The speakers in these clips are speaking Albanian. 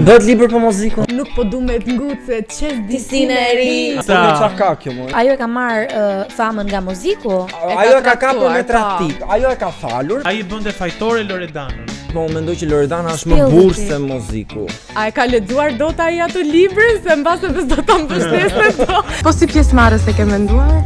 Bëhet libër për muzikën? Nuk po du me t'nguce, qes Disinë e ri. Çfarë ka kjo më? Ajo e ka marrë famën nga muziku. Ajo e ka kapur me tradhtik. Ajo e ka falur. Ai bënte fajtore Loredanën. Po mendoj që Loredana është më burr se muziku. A e ka lexuar dot ai ato libra se mbase do ta mbështesë do. Po si pjesëmarrës e ke menduar?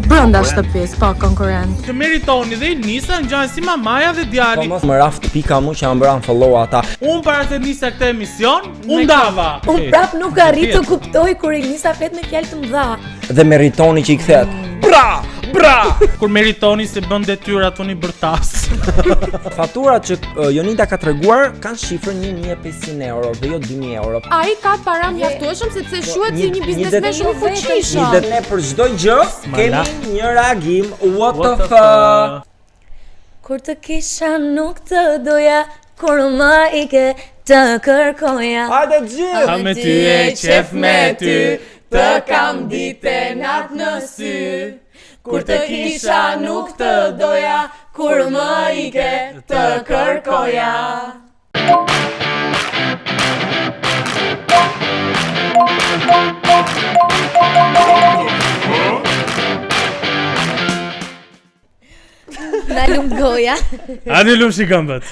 Brenda shtëpisë, po konkurrent. Të meritoni dhe Nisa ngjan si mamaja dhe djali. Po mos më raft pika mu që ambran follow ata. Un para se nisa këtë emision, un dava. Unë prap nuk arrit të kuptoj kur i nisa flet me fjalë të mëdha. Dhe meritoni që i kthehet. Bra! Kur meritoni se bën detyrat unë i bërtas. Faturat që Jonida ka treguar kanë shifrën 1500 euro dhe jo 2000 euro. Ai ka para mjaftueshëm sepse shuhet si një biznesmen shumë fuqishëm. Dhe ne për çdo gjë kemi një reagim. What the fuck? Kur të kisha nuk të doja, kur më i ke të kërkoja. Hajde gjithë! Ka me ty e qef me ty, Të kam dite natë në sy. Kur të kisha nuk të doja, kur më i ke të kërkoja. Na lum goja. Ani lum shikëmbët.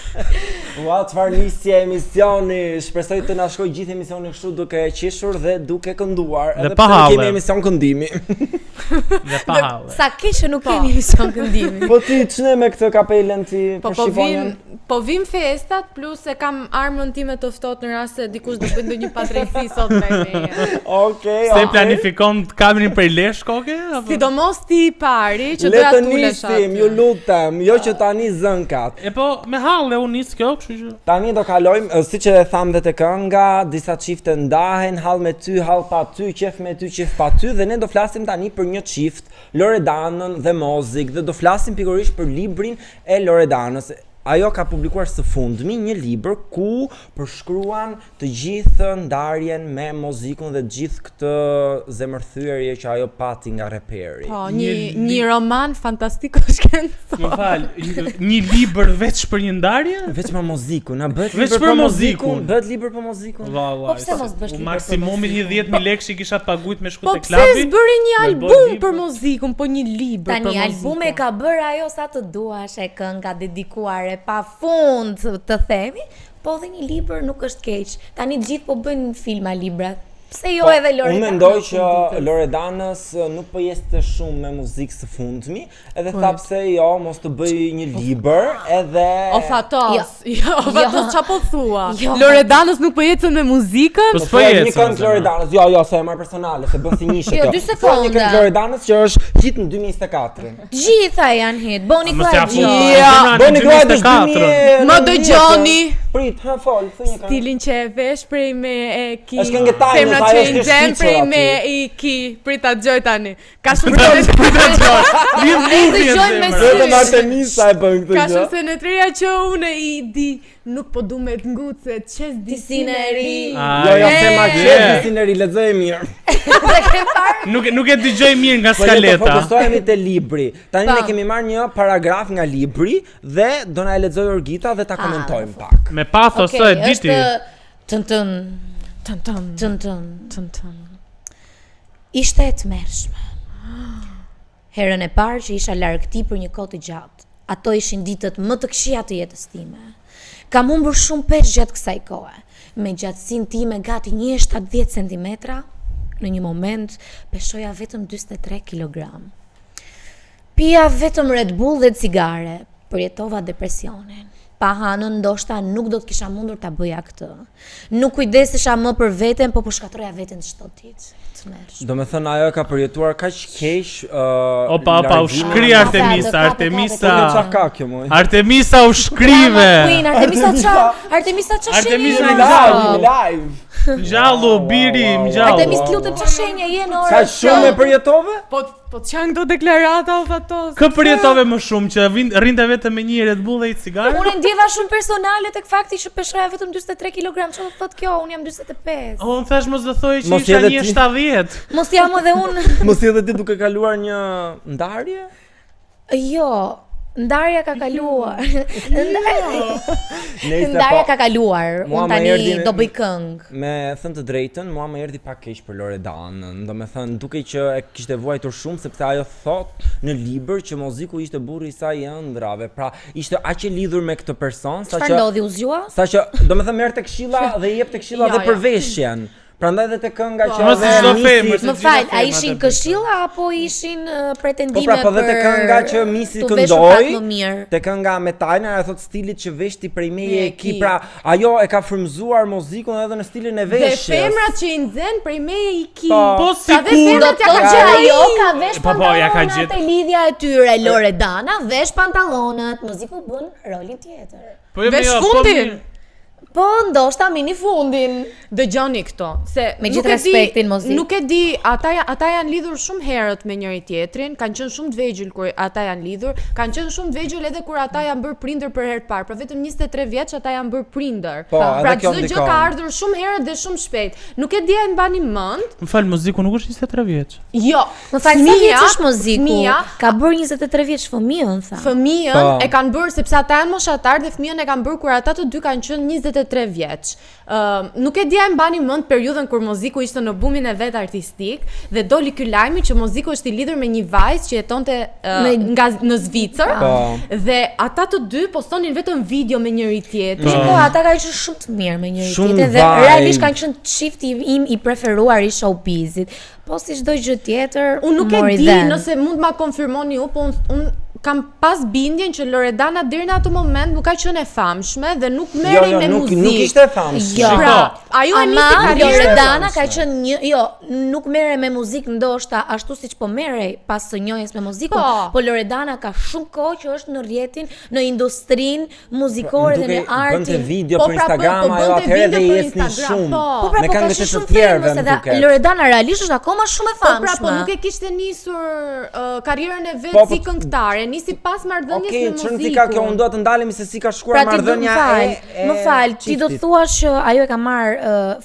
Ua, çfarë nisje emisioni. Shpresoj të na shkojë gjithë emisioni kështu duke qeshur dhe duke kënduar. Dhe Edhe pa pse nuk halle. kemi emision këndimi. Dhe pa halle. Sa keq që nuk kemi emision këndimi. Po ti ç'ne me këtë kapelen ti Po për shifonjen? vim festat plus e kam armën time të ftohtë në rast se dikush do bëj ndonjë padrejti sot me meje. Okej, Se planifikon kamerin për lesh koke? Apo? Sidomos ti i pari që Le doja të tulesh nisim, ju lutem, jo që tani zënkat. E po me halle unë nis kjo, kështu që. Tani do kalojmë, siç e tham dhe te kënga, disa çifte ndahen, hall me ty, hall pa ty, qef me ty, qef pa ty dhe ne do flasim tani për një çift, Loredanën dhe Mozik, dhe do flasim pikërisht për librin e Loredanës. Ajo ka publikuar së fundmi një libër ku përshkruan të gjithë ndarjen me Mozikun dhe gjithë këtë zemërthyerje që ajo pati nga reperi. Po, një roman fantastiko shkencor. Më fal, një libër veç për një ndarje? Veç për Mozikun, na bëhet Veç libër për për Mozikun. Mozikun, bëhet libër për Mozikun. Vallai. Po pse mos bësh libër për Maksimumi një 10.000 lekë që kisha paguajt me shku Po te pse klabi. s'bëri një me album bë libër. për muzikun, po një libër për Tani muzikun. albume ka bërë ajo sa të duash, e kënga dedikuare pa fund të themi, po dhe një libër nuk është keq. Tani të gjithë po bëjnë filma libra. Pse jo edhe Loredana? Unë mendoj që Loredanës nuk po jeste shumë me muzikë së fundmi, edhe tha pse jo, mos të bëj një libër, edhe O fatos, jo, fatos qa po thua? Jo. Loredanës nuk po jetën me muzikën? Po Po s'po një jetë. këngë Loredanës, jo, se e marr personale, se bën si njëshe Jo, kjo. 2 Po një sekonda. këngë Loredanës që është hit në 2024. Gjitha janë hit. Boni Mos ja Clyde. fut. Ja, Boni Clyde është 2024. Më dëgjoni. Prit, ha fol, thë një këngë. Stilin që e vesh prej me e ki. Është këngë tajme, Femra ajo që është i nxem shqipçur prej me aty. i ki. Prita dëgjoj tani. Ka shumë dëgjojmë me Vetëm Artemisa e bën këtë Ka gjë. shumë senetreja që unë i di. Nuk po du me t'nguce, qes disinë e ri. Jo, se ma qef disineri, lexoj mirë. Nuk e dëgjoj mirë nga Po le të skaleta. fokusohemi te libri. Tani Pa. ne kemi marrë një paragraf nga libri dhe do na e lexoj Orgita dhe ta komentojmë pak. Me pathos Okej, e diti. Tën tën Tën tën, tën tën. tën tën. Ishte e tmerrshme. Herën e parë që isha larg ti për një kohë të gjatë. Ato ishin ditët më të këqija të jetës time. Kam humbur shumë peshë gjatë kësaj kohe. Me gjatësinë time gati 1,70 cm, në një moment peshoja vetëm 43 kg. Pija vetëm Red Bull dhe cigare, përjetova depresionin. Pa hanën ndoshta nuk do të kisha mundur ta bëja këtë. Nuk kujdesesha më për veten, po shkatroja veten çdo ditë. Tmerrshme. Do me thënë ajo e ka përjetuar kaq keq. Opa, u shkri Artemisa. Çfarë ka kjo më? Artemisa u shkrive. Queen, Artemisa qa? Artemisa qa Artemisa shenje? Live. Ngjallu, biri, ngjallu. Artemis lutem qa shenje je në orën? Ka shumë e përjetove? Po çan këto deklarata o fatos. Kë përjetove më shumë që rrinte vetëm me një Red Bull dhe i cigare? Unë ndjeva shumë personale tek fakti që peshoja vetëm 43 kg. Çfarë thot kjo? Unë jam 45. Unë thash mos do thoj që Mos isha edhe një ti. 70. Mos jam edhe unë. Mos edhe ti duke kaluar një ndarje? Jo, Ndarja ka kaluar. Nëse Ndarja po, ka kaluar. Mua Unë më tani erdhi- do bëj këngë. me thënë të drejtën, mua më erdhi pak keq për Loredanën. Domethënë, duke që e kishte vuajtur shumë sepse ajo thot në libër që Moziku ishte burri i saj i ëndrave. Pra, ishte aq e lidhur me këtë person, Çfarë ndodhi, u zgjua? Saqë, domethënë merr tek këshilla dhe i jep tek këshilla Ja, dhe ja. për veshjen. Prandaj edhe te kënga që Mos i çdo femër, Më fal, a ishin këshilla apo ishin pretendime po dhe te kënga që Misi të veshur pak më këndoi, mirë? te kënga me Tajna, ajo thot stilit që veshti prej meje Me e e ki, ki. pra ajo e ka frymzuar Mozikun edhe në stilin e Dhe veshjes. femrat që i nxen prej me i ki. Po si Ka dhe kur- femrat Do ja të ka që gjetur ajo ka vesh Po, ja ka pantallonat gjetë. e lidhja e tyre. Loredana vesh pantallonat, Moziku bën rolin tjetër. Po jo, Vesh jo, po fundin. mirë. Po ndoshta mini fundin. Dëgjoni këto, se Me nuk gjithë e di- respektin, Mozik. Nuk e di, ata janë lidhur shumë herët me njëri tjetrin, kanë qenë shumë të vegjël kur ata janë lidhur, kanë qenë shumë të vegjël edhe kur ata janë bërë prindër për herë të parë, pra vetëm 23 vjeç ata janë bërë prindër. Po, Pra edhe kjo çdo gjë ndikon. ka ardhur shumë herët dhe shumë shpejt. Nuk e di a e mbani mend. Më fal, Moziku nuk është 23 vjeç. Jo, Më fal, sa fëmia- vjeç është Moziku? fëmia Ka bërë 23 vjeç fëmijën, tha. Fëmijën Po. e kanë bërë sepse ata janë moshatar dhe fëmijën e kanë bërë kur ata të dy kanë qenë 23 vjeç. Nuk e di a e mbani mend periudhën kur Moziku ishte në bumin e vet artistik dhe doli ky lajmi që Moziku është i lidhur me një vajzë që jetonte nga në Zvicër Po. dhe ata të dy postonin vetëm video me njëri tjetrin. Shiko, ata kanë qenë shumë të mirë me njëri Shumë tjetrin dhe vibe. realisht kanë qenë çifti im i preferuar i showbizit. Po si çdo gjë tjetër, Unë nuk e mori di dhënë. nëse mund ma konfirmoni ju, po unë kam pas bindjen që Loredana deri në atë moment nuk ka qenë e famshme dhe nuk merrej me nuk muzikë. nuk ishte famshme. Jo. Pra, ajo e nisi Ama karrierën. Loredana famshme. ka qenë një, jo, nuk merre me muzikë ndoshta ashtu siç po merrej pas së njohjes me muzikën, Po. po Loredana ka shumë kohë që është në rrjetin, në industrinë muzikore dhe në Duke bënte artin. video Po, për pra, Instagram, po, ajo bënte atëherë video dhe për jesni Instagram, shumë. po. Po pra, Me po ka këngët e qenë të shumë tjerëve famous më edhe duket. Loredana realisht është akoma shumë e Po pra, famshme. po nuk e kishte nisur karrierën e vet Po, po, si këngëtare, nisi pas marrëdhënies Okej, me çfarë muzikun. ka kjo, unë do të ndalemi se si ka shkuar Pra ti do më marrëdhënia fal, e më fal, ti do çiftit. thuash që ajo e ka marr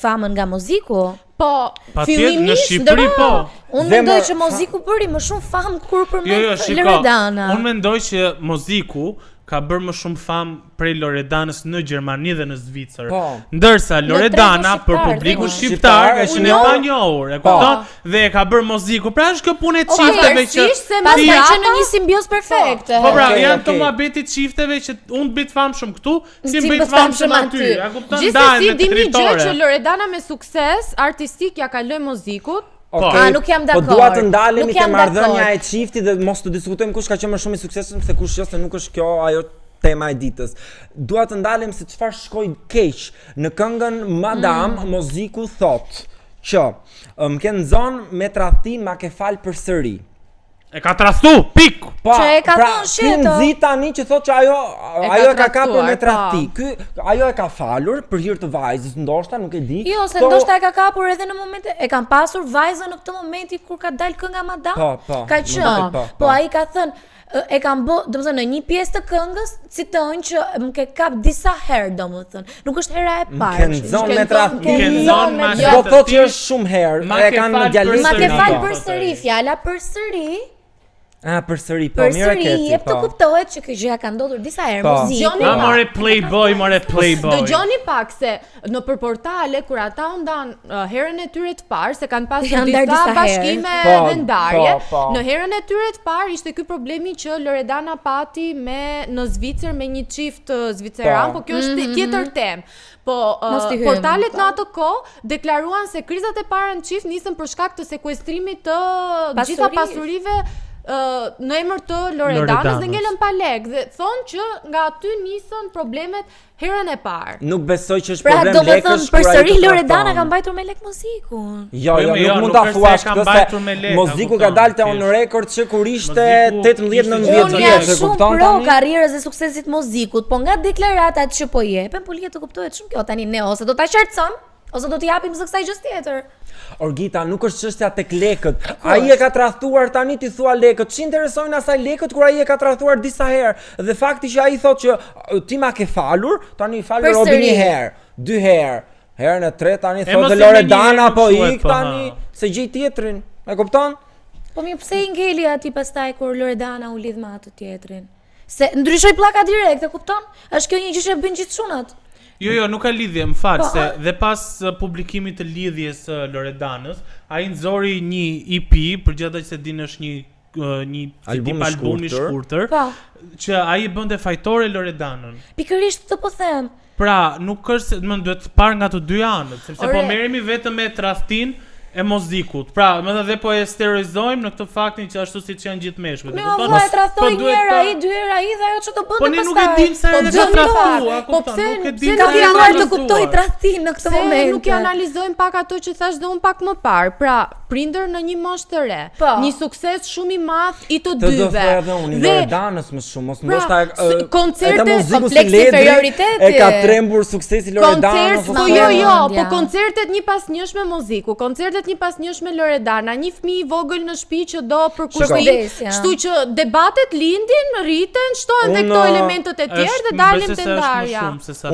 famën nga Moziku? Po, Patjetër, në fillimisht Shqipëri po. Unë Dhe mendoj më- që Moziku bëri më shumë famë kur për me Jo, shiko. Loredana. Unë mendoj që Moziku ka bërë më shumë famë prej Loredanës në Gjermani dhe në Zvicër. Po. Ndërsa Loredana shqiptar, për publikun po. shqiptar ka qenë e Unë- panjohur, e kupton? Dhe e ka bërë Moziku. Pra është kjo punë e çifteve që pavarësisht se Pas Ti- ka qenë në një simbios perfekte. Po pra, Okej, janë të okej. muhabeti çifteve që unë bëj të famshëm këtu, si Ti bëj bëj të famshëm famshëm aty. aty. A kupton? Gjithsesi Ndahen me dini gjë që territore. Loredana me sukses artistik ja kaloi Mozikut. Okej, A, nuk jam Po dakord. dua të ndalemi Nuk te jam marrëdhënia dakord. e çiftit dhe mos të diskutojmë kush ka qenë më shumë i suksesshëm se kush jo, se nuk është kjo ajo tema e ditës. Dua të ndalem se çfarë shkoi keq. Në këngën Madam Moziku thot që më ke nxon me tradhti ma ke fal përsëri. E ka trastu, pik. Po, Që e ka pra, thonë ky sheto. nxi tani që thot që ajo ka e ka kapur me tradhtuar, tradhti. Ky ajo e ka falur për hir të vajzës, ndoshta nuk e di. Jo, se po- ndoshta e ka kapur edhe në momente, e kanë pasur vajzën në këtë momenti kur ka dalë kënga Madam. Po, Ka më qenë. duket, po, Po po. ai ka thënë e kanë bë, domethënë në një pjesë të këngës citojnë që më ke kap disa herë, domethënë. Nuk është hera e parë. Ke nxon me tradhti. Ke nxon me Po tradhti. thotë që është shumë herë. Ma E ke kanë fal djalisë. Ma ke përsëri. fal Po, përsëri, fjala përsëri. Ah, përsëri, po, mirë e Përsëri keti, jep të po. kuptohet që kjo gjë ka ndodhur disa herë Po. Moziku. Gjoni Na more Playboy, more Playboy. Dëgjoni pak se në për portale kur ata u ndan herën e tyre të parë se kanë pasur Janë ndarë disa disa herë. bashkime Po, dhe ndarje. po. Në herën e tyre të parë ishte ky problemi që Loredana pati në Zvicër me një çift zviceran, Po. po kjo është tjetër temë. Po Mos t'i hymë. portalet në atë kohë deklaruan se krizat e para në çift nisën për shkak të sekuestrimit të gjitha pasurive në emër të Loredanës dhe ngelën pa lek dhe thonë që nga aty nisën problemet herën e parë. Nuk besoj që është Pra problem do me lekësh. thënë kur ai përsëri të Loredana trahton. ka mbajtur me lek Mozikun. Jo, Po, jo, jo, nuk mund nuk ta është se thuash ka këtë mbajtur me se lek, Moziku a ka kupton, dalte on thjesht. record që kur ishte Moziku 18-19 ishte vjeç, Unë Vjetë, jam e shumë kupton pro tani? karrierës dhe suksesit Mozikut, po nga deklaratat që po jepen, po lihet të kuptohet shumë kjo tani ne ose do ta qartëson, ose do t'i japim zë kësaj gjës tjetër. Orgita, nuk është çështja tek lekët. Ai e ka tradhtuar tani ti thua lekët. Ç'i interesojnë asaj lekët kur ai e ka tradhtuar disa herë. Dhe fakti që ai thotë që ti ma ke falur, tani i falur Përsëri. Robi një herë, dy herë. Herën e tretë tani mos thotë e Loredana meni, po nuk thuhet, ik po, tani ha. se gjej tjetrin. E kupton? Po mirë, pse i ngeli aty pastaj kur Loredana u lidh me atë tjetrin? Se ndryshoj pllaka direkt, e kupton? Është kjo një gjë që bën gjithë çunat. Jo, nuk ka lidhje, më fal, Po, se dhe pas publikimit të lidhjes së Loredanës, ai nxori një EP, përgjatë se dinë është një tip albumi shkurtër, Po. që ai bënte fajtore Loredanën. Pikërisht këtë po them. Pra, nuk është se më duhet të parë nga të dy anët, sepse po Ore. merremi vetëm me tradhtin e muzikut. Pra, më dhe po e stereoizojmë në këtë faktin që ashtu siç janë gjithë meshkujt. Me valla e tradhtoi një herë ai, dy herë ai dhe ajo ç'do bënte pastaj. Po ne nuk e dim sa herë ka tradhtuar, po pse nuk e pse dim Ka nuk filluar të analizoj- kuptoj tradhtin në këtë Se moment. nuk i analizojmë pak ato që thash dhe unë pak më parë. Pra, prindër në një moshë të re. Po. Një sukses shumë i madh i të Të do dyve. thoj edhe unë, i Loredanës më shumë, mos ndoshta koncerte, kompleksi inferioritetit. e ka trembur suksesi Loredanës. Koncert, po ose jo, Loredana. po koncertet një pas njësh me muziku, koncertet një pas njësh me Loredana, një fëmijë i vogël në shtëpi që do përkushtim, Shkurdesja. kështu që debatet lindin, rriten, shtohen dhe Unë, këto elementet e tjerë dhe dalin te ndarja.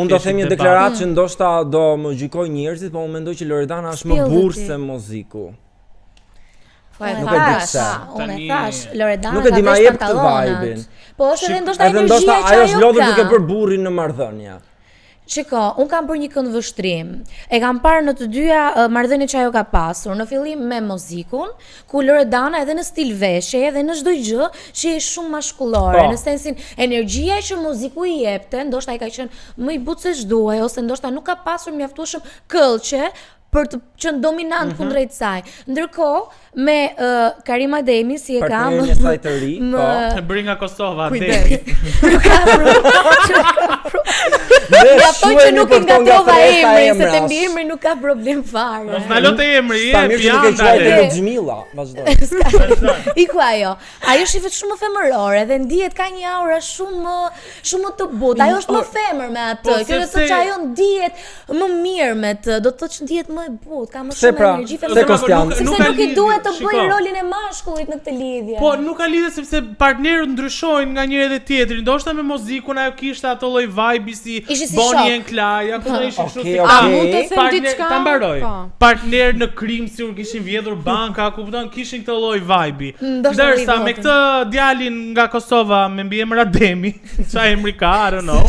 Unë do them një deklaratë që ndoshta do më gjykoj njerëzit, po unë mendoj që Loredana është më Shpjellë burrë ti. se muziku. Po e Nuk e di thash, pse. unë e Tani- thash, Loredana Nuk e di, ka ma vesh jep këtë pantallonat. vibe-in. Po është edhe ndoshta Edhe ndoshta energjia që ajo është lodhur duke ka. bërë burrin në marrëdhënie. Shiko, un kam bërë një kënd vështrim. E kam parë në të dyja marrëdhëniet që ajo ka pasur. Në fillim me muzikun, ku Loredana edhe në stil veshje edhe në çdo gjë që është shumë maskullore, Po. në sensin energjia që muziku i jepte, ndoshta ai ka qenë më i butë se ç'duaj ose ndoshta nuk ka pasur mjaftueshëm këllçe për të qenë dominant kundrejt saj. Ndërkohë, me Karima Demi si e kam Partnerin e saj të ri, po. E bëri nga Kosova, Kujdes. Demi. Mjafton që nuk i ngatrova emrin, se te emrash. mbi emri nuk ka problem fare. Mos na lote emri, Sa mirë që nuk e quajtë Piandale. Luxmilla, vazhdo. Iku ajo. Ajo është vetë shumë femërore dhe ndihet ka një aura shumë të butë. Ajo është më femër me atë. Po, Kjo do të thotë që ajo ndihet më mirë me të, do të thotë që ndihet më e butë, ka më Pse shumë pra? energji Pse femërore. Kostian? Sepse Nuk ka nuk i lidhje, duhet të bëjë shiko. rolin e mashkullit në këtë lidhje. Po nuk ka lidhje sepse partnerët ndryshojnë nga njëri dhe tjetri. Ndoshta me muzikun ajo kishte ato lloj vibe si Ishi si Bonnie shok. and Clyde, apo do ishin kështu Okej, si okej. A mund të them partner- diçka? Ta mbaroj. Po. Partner në krim sigur kishin vjedhur banka, kupton, kishin këtë lloj vibe. Ndoshta Ndërsa lloj me votin. këtë djalin nga Kosova me mbiemër Ademi, çfarë emri ka, I don't know.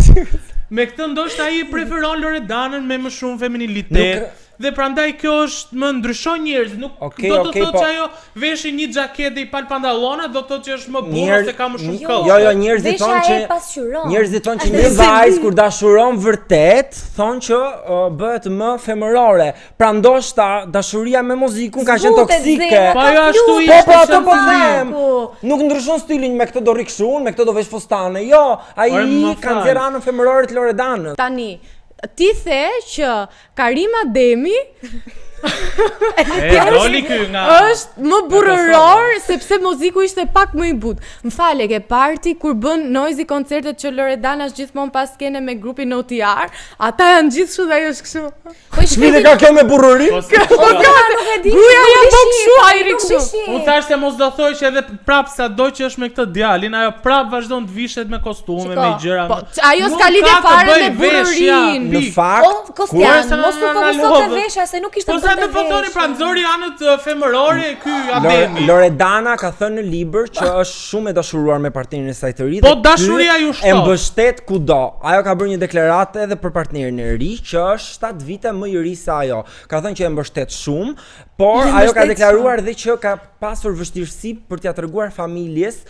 Me këtë ndoshta ai preferon Loredanën me më shumë feminilitet. Nuk- Dhe prandaj kjo është më ndryshon njerëz, nuk Okej, do të okej, thotë po- që ajo veshi një xhaketë i pal pantallona, do të thotë që është më burr Njerëz- ose ka më shumë Jo, këllë. Jo, njerëzit Vesha thonë e që pasqyron. njerëzit thonë që një vajzë kur dashuron vërtet, thonë që bëhet më femërore. Pra ndoshta dashuria me muzikun ka qenë Zbutet toksike. zera, Po ka ajo ashtu flutur. ishte. Po ato po Shëndet. them. Nuk ndryshon stilin me këtë do rikshun, me këtë do vesh fustane. Jo, ai Ore, më ka fal. nxjerrë anën femërore të Loredanës. Tani, ti the që Karima Demi E doli ky nga është më burrëror sepse muziku ishte pak më i butë. M'fal, e ke parti kur bën Noisy koncertet që Loredana është gjithmonë pas skene me grupin OTR, ata janë gjithë kështu dhe ajo është kështu. Po i Çfarë shkruaj. ka kjo me burrëri? Po, s'ka. Nuk e di. Gruaja nuk ja dishi, kështu, po, ai ri nuk kështu. dishi. Unë thash se mos do thoj që edhe prap sa do që është me këtë djalin, ajo prap vazhdon të vishet me kostume, Shiko, me gjëra. Po, ajo Nuk s'ka lidhje ka të fare bëj me veshja, burrërinë. Në pikë. fakt, O, Kostian, Kur- mos u na fokuso te lodhë. vesha se nuk ishte Po sa të po thoni pra nxori anët femërore ky Ademi. Loredana ka thënë në libër që është shumë e dashuruar me partnerin e saj të ri. Po, dhe dashuria ky ju e shtot. mbështet kudo. Ajo ka bërë një deklaratë edhe për partnerin e ri që është 7 vite më i ri se ajo. Ka thënë që e mbështet shumë, por ajo ka mbështet deklaruar edhe që ka pasur vështirësi për t'ia treguar familjes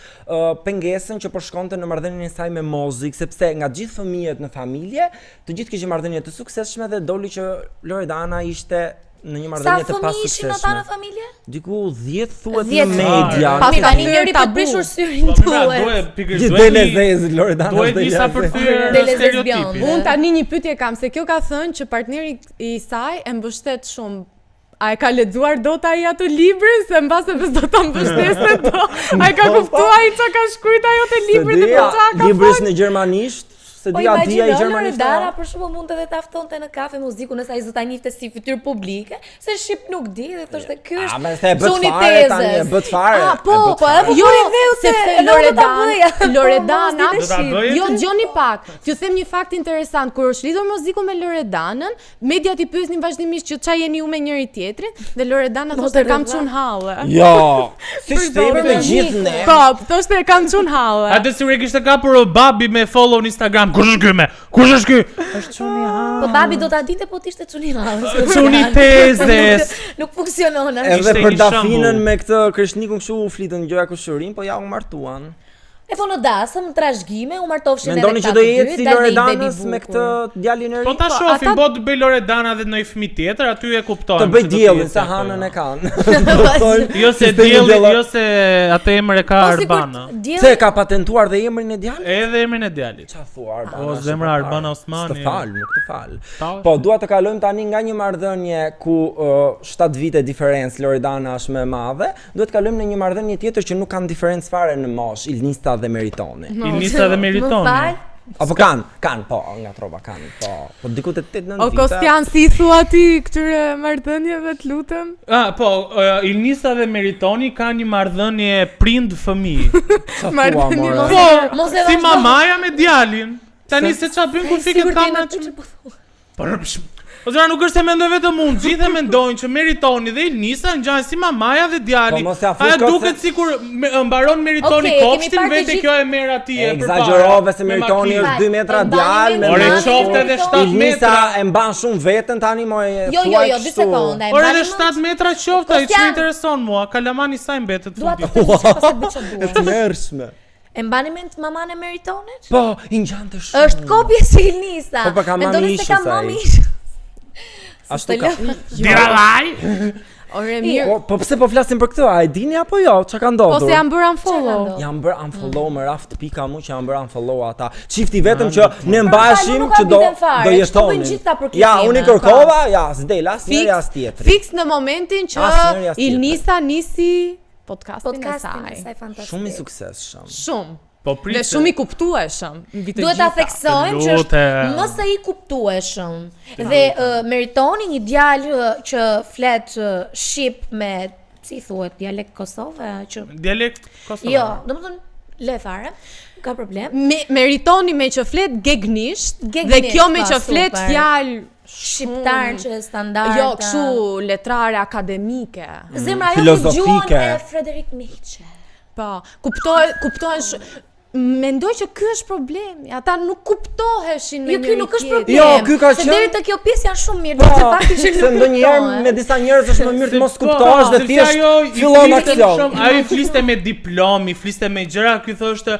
pengesën që po shkonte në marrëdhënien e saj me muzikë, sepse nga gjithë fëmijët në familje, të gjithë kishin marrëdhënie të suksesshme dhe doli që Loredana ishte në një Sa marrëdhënie të fëmijë ishin ata në pasuksesshme. familje? Diku 10 thuhet 10 në media. fare. Pas Mirë, ka tani thyer njëri për tabu. prishur syrin Po pra, tuaj. duhet pikërisht Gjithë duhet dele një- zezë Loredana. Duhet s'do një sa jashtë. përthyer Dele stereotipi. lesbian. Unë tani një pyetje kam se kjo ka thënë që partneri i saj e mbështet shumë. A e ka lexuar dot ai atë librin se mbase pse do ta mbështesë do. A e ka kuptuar ai çka ka shkruajtur ajo te libri dhe për çka ka Libri është në gjermanisht, se Po dia dia i imagjino gjermanisht. Loredana për shembull mund edhe ta ftonte në kafe muziku nëse ai zot ta njihte si fytyrë publike, se shqip nuk di dhe thoshte ky është. me se e bët zoni fare tani, tezës. e bët fare. Ah, po, e bët po, fare. jo, sepse Loredana, jo dëgjoni pak. T'ju them një fakt interesant, kur është lidhur muziku me Loredanën, mediat i pyesnin vazhdimisht që çfarë jeni ju me njëri tjetrin dhe Loredana thoshte kam çun halle. Jo, si shtemi të gjithë ne. Po, thoshte kam çun halle. A dhe sigurisht kishte kapur babi me follow në Instagram. Kush është ky me? Kush është ky? Është çuni ha. Po babi do ta dinte po t'ishte çuni hallës. Çuni tezes. Nuk funksionon. Edhe Ishte për një Dafinën shembull. me këtë Krishnikun kështu u flitën gjëra kushërin, po ja u martuan. E po në dasëm, trashëgime, u martofshin edhe Mendoni që këta do të dy, jetë si dalë dhe i Loredanës baby me bukur. këtë djalin e ri? Po ta Po, shohim, ata- po të bëj Loredana dhe ndonjë fëmijë tjetër, aty e kuptojmë. Të bëj se do diellin jetë se ato, hanën jo. e kanë. Jo se Sistemi dielli, diella- jo se atë emër e ka Po sikur Arbana. Se ka patentuar dhe emrin e djalit? Edhe emrin e djalit. Qa thua Arbana? Po, zemra Arbana Osmani. Të fal, nuk të fal. Ta- Po, dua të kalojmë tani nga një marrëdhënie ku 7 vite diferencë Loredana është më e madhe, duhet të kalojmë në një marrëdhënie tjetër që nuk kanë diferencë fare në moshë, Ilnista dhe Meritoni. Ilnista dhe Meritoni. Më fal. Apo kanë, po, nga trova kanë, po. Po diku te 8-9 O vite. Kostian, si thua ti këtyre marrëdhënieve, të lutem? Po, Ilnisa dhe Meritoni kanë një marrëdhënie prind-fëmijë. Qa marrëdhënie thua, more? Po, Mos e si vazhdo. mamaja me djalin. Tani se çfarë bën kur fiket Sigur ti kamera? në ty që po thua. Po zëra nuk është se mendoj vetëm unë, gjithë mendojnë që Meritoni dhe Ilnisa ngjajnë si mamaja dhe djali. Po, mos ja fush Ajo kot duket sikur mbaron Meritoni Okej, kemi kopshtin, parë të vete gjithë- kjo e merr atje përpara. Exagjerove se me Meritoni makinë. është 2 metra E mbani djalë me mend- Ore muskë. qofte edhe 7 Ilnisa metra. e mban shumë veten tani mo e Jo, thuaj dy kështu. sekonda. Ore edhe 7 metra qofte, ai ç'më Kostian. intereson mua, kalamani sa i mbetet Dua të fundi. them çfarë pas e bëj çfarë E dua. të mërshme. E mbani mend maman e Meritonit? Po, i ngjante shumë. Është kopje si Ilnisa. Po, ka mami Mendoni se ishës ka ai. mami ishës. Ashtu ka. Dirallaj. Ore mirë. Po pse po flasim për këtë? A e dini apo jo? Çka ka Po ndodhur? se jam bërë unfollow. ndodhur? Jam bërë unfollow me raft pika mu që jam bërë unfollow ata. Çifti vetëm që ne mbaheshim nuk që do habiten fare, do kështu jetonin. bëjnë gjithë ta për Ja, klikime. unë i kërkova, ja, s'del asnjëri as tjetri. Fix në momentin që Asnjëri as tjetri. Ilnisa nisi podcastin e Podcastin e saj. saj fantastik. Shumë i suksesshëm. Shumë. Po Dhe prit. shumë i kuptueshëm mbi të Duhet ta gjitha. theksojmë që është Lutem. më se i kuptueshëm. Dhe Meritoni një djalë që flet shqip me, si thuhet, dialekt Kosove, që Dialekt kosovar. jo, domethënë le fare, nuk ka problem. Meritoni me që flet gegnisht, dhe Gegnisht, kjo me pa, që flet super. fjalë Shqiptar që është standard. Jo, kështu letrare akademike. Zemra ajo Filozofike. gjuhën e Frederik Nietzsche. Po, kuptohen mendoj që ky është problemi. Ata nuk kuptoheshin me Jo, ky nuk është problem. Jo, ky ka Se qenë- deri te kjo pjesë janë shumë mirë, Po, se fakti që se nuk ndonjëherë kuptohen. me disa njerëz është më mirë të mos Se po, kuptohesh dhe sepse thjesht ajo i fillon fliste aksion. shumë- Ai fliste me diplomi, fliste me gjëra, ky thoshte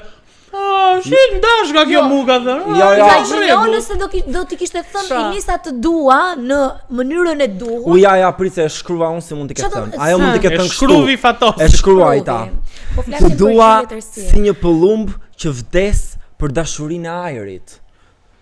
shit ndash nga kjo mu ka thënë. Jo, jo. Imagjino nëse do t'i kishte thënë Sha. Ilnisa të dua në mënyrën e duhur. Uja, prit se e shkruva unë si mund t'i Çfarë ketë thënë. do- Ajo mund t'i ketë E thënë shkruvi kështu. fatos. E shkruaj ta. Po Të flasim për dua letërsi. si një pëllumb që vdes për dashurinë e ajrit.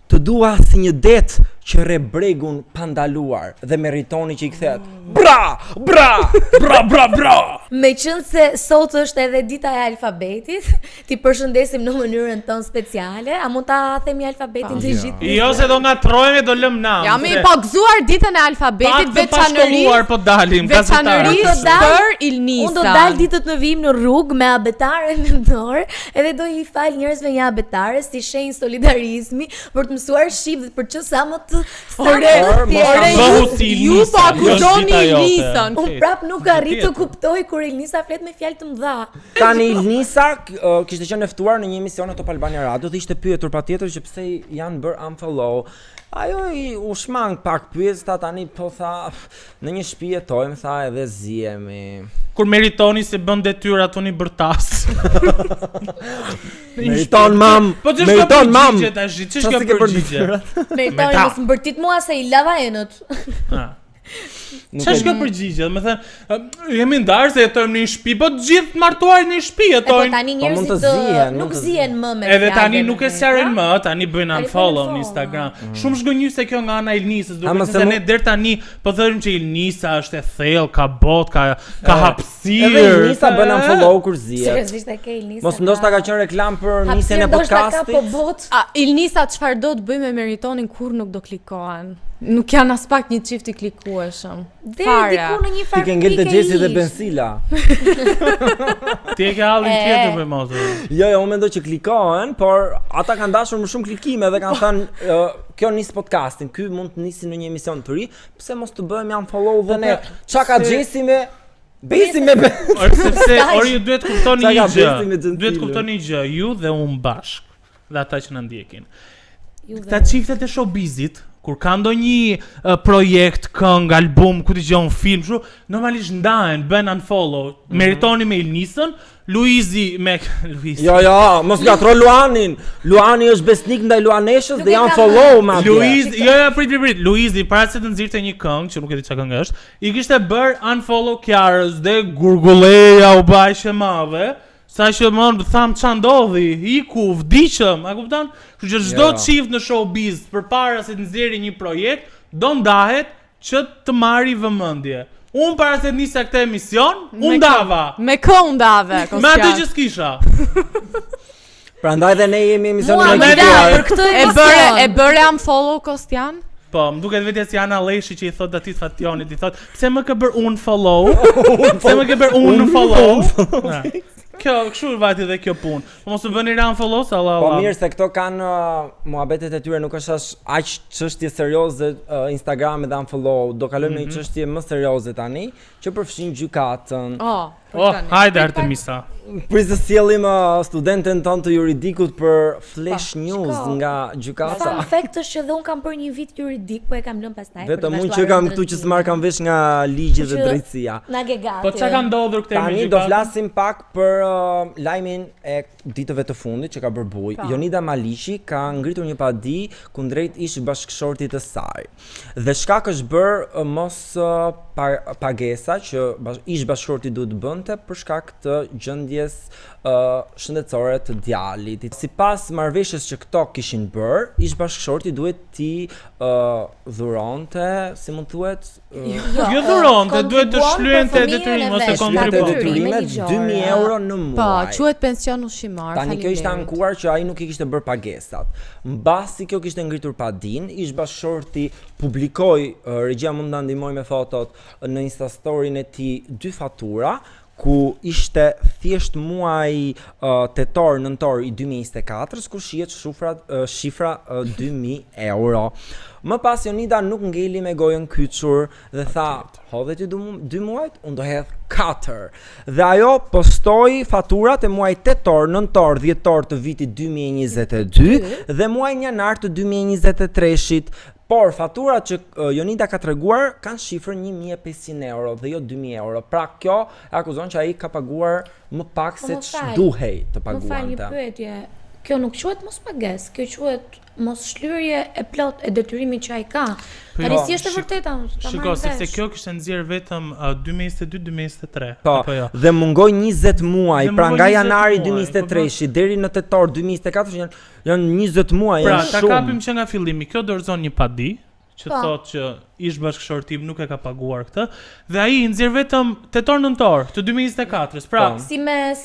Të dua si një det që rre bregun pandaluar dhe Meritoni që i kthehet. Bra! Bra! Bra, bra, bra! Me qënë se sot është edhe dita e alfabetit, ti përshëndesim në mënyrën tonë speciale, a mund ta themi alfabetin të gjithë? Jo se do ngatrojmë do lëm nam. Jam i se pagzuar ditën e alfabetit pak të pashkolluar po dalim veçanërisht Unë do dal- për Ilnisa. Unë do dal ditët në vim në rrugë me abetare në dorë, edhe do i fal njerëzve një abetare si shenjë solidarizmi për të mësuar shqip dhe për që sa më të Bëhu si ju Ilnisa, po kjo është akuzoni dita jote. Ilnisën. Unë prap nuk arrit të kuptoj kur Ilnisa flet me fjalë të mëdha. Tani Ilnisa kishte qenë e ftuar në një emision në Top Albania Radio dhe ishte pyetur patjetër që pse janë bër unfollow. Ajo i u shmang pak pyesta tani po tha në një shtëpi jetojmë, tha edhe zihemi. Kur Meritoni se bën detyrat unë i bërtas. Meriton mam. Po ç'është Meriton kjo mam. përgjigje tash? Ç'është Qa kjo se ke për përgjigje? Meritoni mos mbërtit mua se i lava enët. Ha. Ç'është kjo përgjigje? Do të thënë, jemi ndarë se jetojmë në një shtëpi, po të gjithë martuar në një shtëpi Po jetojnë. tani mund të njerëzit zihen, nuk mund të zihen më me Edhe tani fjalën nuk e vetë, sqarojnë pra. më, tani bëjnë unfollow në Instagram. Shumë zgënjyse kjo nga ana e Ilnisës, duke Ama qenë se se mu- ne deri tani po thënim që Ilnisa është e thellë, ka bot, ka hapësirë. Edhe Nisa bën unfollow kur zihet. Seriozisht e ke Ilnisa. Mos ndoshta ka qenë reklam për nisjen e Ka po podcastit. bot. Ilnisa çfarë do të bëjmë me Meritonin kur nuk do klikohen. Nuk janë as pak një çift i klikueshëm. Deri diku në një Ti farë. ke ngel të pike Gjesi dhe ish. Bensila. Ti e ke hallin tjetër për motor. Jo, unë mendoj që klikohen, por ata kanë dashur më shumë klikime dhe kanë thënë kjo nis podcastin, ky mund të nisi në një emision të ri, pse mos të bëjmë unfollow dhe ne. Çka ka Gjesi me Besi me Or sepse ju duhet kuptoni Qa një ka gjë. besi me Gjentilën? Duhet kuptoni një gjë, ju dhe unë bashk, dhe ata që na ndjekin. Ju dhe Këta çiftet e showbizit, kur ka ndonjë projekt, këngë, album, ku dëgjon film, kështu, normalisht ndahen, bën unfollow. Meritoni me Ilnisën, Luizi me Luizi. Jo, mos gatro Luanin. Luani është besnik ndaj Luaneshës Nuk dhe e janë kam- follow ma. Luizi, jo, prit. Luizi para se të nxirrte një këngë, që nuk e di çka këngë është, i kishte bër unfollow Kiarës dhe Gurgulleja u bashë e madhe. Sa që më tham ç'a ndodhi, iku, vdiqëm, a kupton? Kështu që çdo Jo. çift në showbiz përpara se të nxjerrë një projekt, do ndahet që të marrë vëmendje. Unë para se të nisja këtë emision, unë ndava. Me kë u ndave, Me atë që s'kisha. Prandaj dhe ne jemi emisionin Mua e më da dituar. për këtë e emision. bëre unfollow Kostian? Po, më duket vetja si Ana Leshi që i thot Datit Fationit, i thot, pse më ke bër unë follow? Pse më ke bër unë follow? Na. Kjo, kështu vajti dhe kjo punë. Po mos u bëni unfollow sa Allah. Po mirë se këto kanë muhabetet e tyre, nuk është as aq çështje serioze Instagrami dhe unfollow. Do kalojmë në një çështje më serioze tani, që përfshin gjykatën. Oh, hajde Artemisa. Prisë sjellim studenten tonë të juridikut për flash news shiko. nga gjykata. Fun fact është që dhe un kam bërë një vit juridik, po e kam lënë pastaj. Vetëm unë që kam këtu që s'marr kam vesh nga ligji dhe Që- drejtësia. Na ke gati. Po çka ka ndodhur këtë me Tani do gjykatën? flasim pak për lajmin e ditëve të fundit që ka bërë buj. Jonida Maliqi ka ngritur një padi kundrejt ish bashkëshortit të saj. Dhe shkak është bërë mos pagesa që ish bashkëshorti duhet të bënte për shkak të gjendjes shëndetësore të djalit. Sipas marrëveshjes që këto kishin bërë, ish bashkëshorti duhet t'i dhuronte, si mund thuhet, Jo dhuronte, duhet të shlyente detyrim ose kontribut. kontribut. Detyrimet 2000 euro në Po, muaj. quhet pension ushqimar. Tani kjo ishte faleminderit. ankuar që ai nuk i kishte bërë pagesat. Mbasi kjo kishte ngritur padin, ish bashkëshorti publikoi, regjia mund ta ndihmoj me fotot në Insta story-n e tij 2 fatura ku ishte thjesht muaj tetor-nëntor i 2024, ku shihet shifra 2000 euro. Më pas Jonida nuk ngeli me gojën kyçur dhe tha, hodhe ti 2 muajt, unë do hedh 4. Dhe ajo postoi faturat e muaj tetor, nëntor, dhjetor të vitit 2022 dhe muaj janar të 2023-shit. Por faturat që Jonida ka treguar kanë shifrën 1500 euro dhe jo 2000 euro. Pra kjo e akuzon që ai ka paguar më pak se ç'duhej të Më fal, një paguante. pyetje. Kjo nuk quhet mos pagesë, kjo quhet mos shlyerje e plot e detyrimit që ai ka. Tani si është e vërteta? Shiko, sepse kjo kishte nxjerr vetëm 2022-2023. Po, Apo jo? dhe mungoi 20 muaj, Dhe pra mungoi nga 20 janari muaj, 2023 deri në tetor 2024 janë 20 muaj, Pra, janë ta shumë. kapim që nga fillimi. Kjo dorëzon një padi që Po. thotë që ish bashkëshortim nuk e ka paguar këtë dhe ai i nxjerr vetëm tetor nëntor të 2024-s. Pra, Po. Si me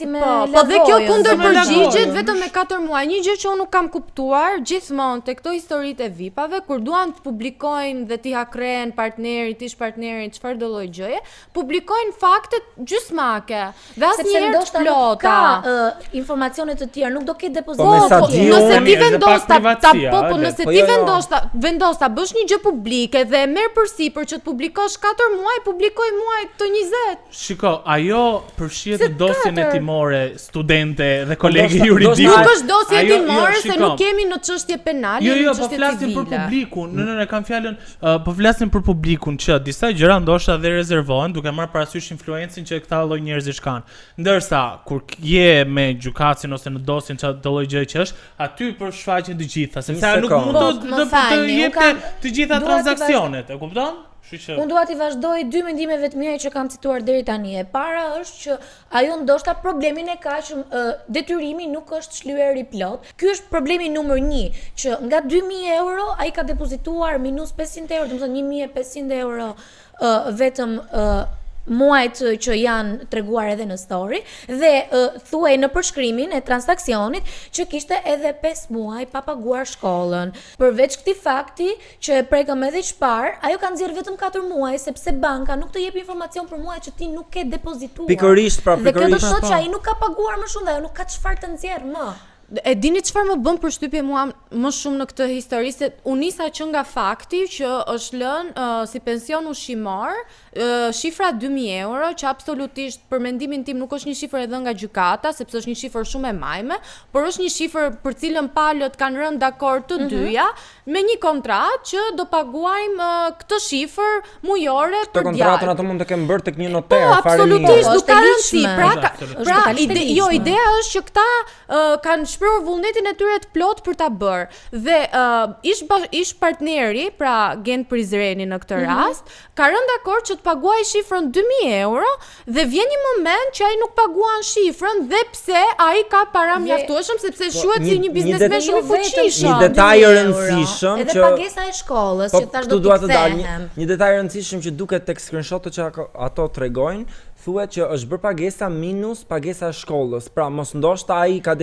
Po dhe kjo lavojën, kundër si me përgjigjet lavojën. vetëm me 4 muaj. Një gjë që unë nuk kam kuptuar gjithmonë te këto historitë e VIP-ave, kur duan të publikojnë dhe t'i hakrehen partnerit, ish partnerit, çfarë do lloj gjëje, publikojnë faktet gjysmake dhe Sepse asnjëherë të ndoshta nuk plota. ka informacione të tjera, nuk do ketë depozit. Po, me sa Po, di nëse unë, ti është dhe vendos pak ta privatësia, po ale. nëse Po, ti jo, jo. vendos ta bësh një gjë publike dhe e merr përsipër që të publikosh 4 muaj, publikoj muaj të 20. shiko, ajo përfshihet Se në dosjen e 4. timore studente dhe kolegi ndoshta- juridik. Nuk është dosje Ajo- timore jo, se shiko. nuk kemi në çështje penale, Jo, në po çështje flasim për civile. publikun. Në, kam fjalën, po flasim për publikun që disa gjëra ndoshta dhe rezervohen duke marrë parasysh influencin që këta lloj njerëzish kanë. Ndërsa kur je me gjykatën ose në dosjen çfarë do lloj gjë që është, aty përshfaqen të gjitha, sepse Një nuk sekond. mund Po, të më falni, unë jepte kam- të gjitha dua t'i transaksionet, e E kupton? Kështu që Unë dua t'i vazhdoj dy mendimet të mia që kam cituar deri tani. E para është që ajo ndoshta problemin e ka që detyrimi nuk është shlyer i plot. Ky është problemi numër 1, që nga 2000 euro ai ka depozituar minus 500 euro, do të thonë 1500 euro vetëm muajt që janë treguar edhe në story dhe thuaj në përshkrimin e transaksionit që kishte edhe 5 muaj pa paguar shkollën. Përveç këtij fakti që e prekëm edhe çfarë, ajo ka nxjerr vetëm 4 muaj sepse banka nuk të jep informacion për muajt që ti nuk ke depozituar. Pikërisht, pra, Dhe kjo do pikërisht. të thotë që ai nuk ka paguar më shumë dhe ajo nuk ka çfarë të nxjerr më. E dini çfarë më bën përshtypje mua më shumë në këtë histori, se unë nisa që nga fakti që është lënë si pension ushqimor shifra 2000 euro, që absolutisht për mendimin tim nuk është një shifër e dhënë nga gjykata, sepse është një shifër shumë e majme, por është një shifër për cilën palët kanë rënë dakord të dyja me një kontratë që do paguajmë këtë shifër mujore Të për kontratën djalë. ato mund të kenë bërë tek një noter, Po, absolutisht, nuk Është ka e rëndësi. lishme. Pra, Është totalisht e jo, lishme. ideja është që këta kanë shprehur vullnetin e tyre të plot për ta bërë. Dhe ish partneri, pra Gent Prizreni në këtë rast, ka rënë dakord që të paguajë shifrën 2000 euro dhe vjen një moment që ai nuk paguan shifrën dhe pse ai ka para mjaftueshëm sepse shuhet si një biznesmen shumë i fuqishëm. Një detaj i rëndësishëm edhe që pagesa e shkollës po që tash këtu do dua t'i të dal kthehem. një detaj i rëndësishëm që duket tek screenshotet që ato tregojnë, thuhet që është bërë pagesa minus pagesa e shkollës. Pra mos ndoshta ai ka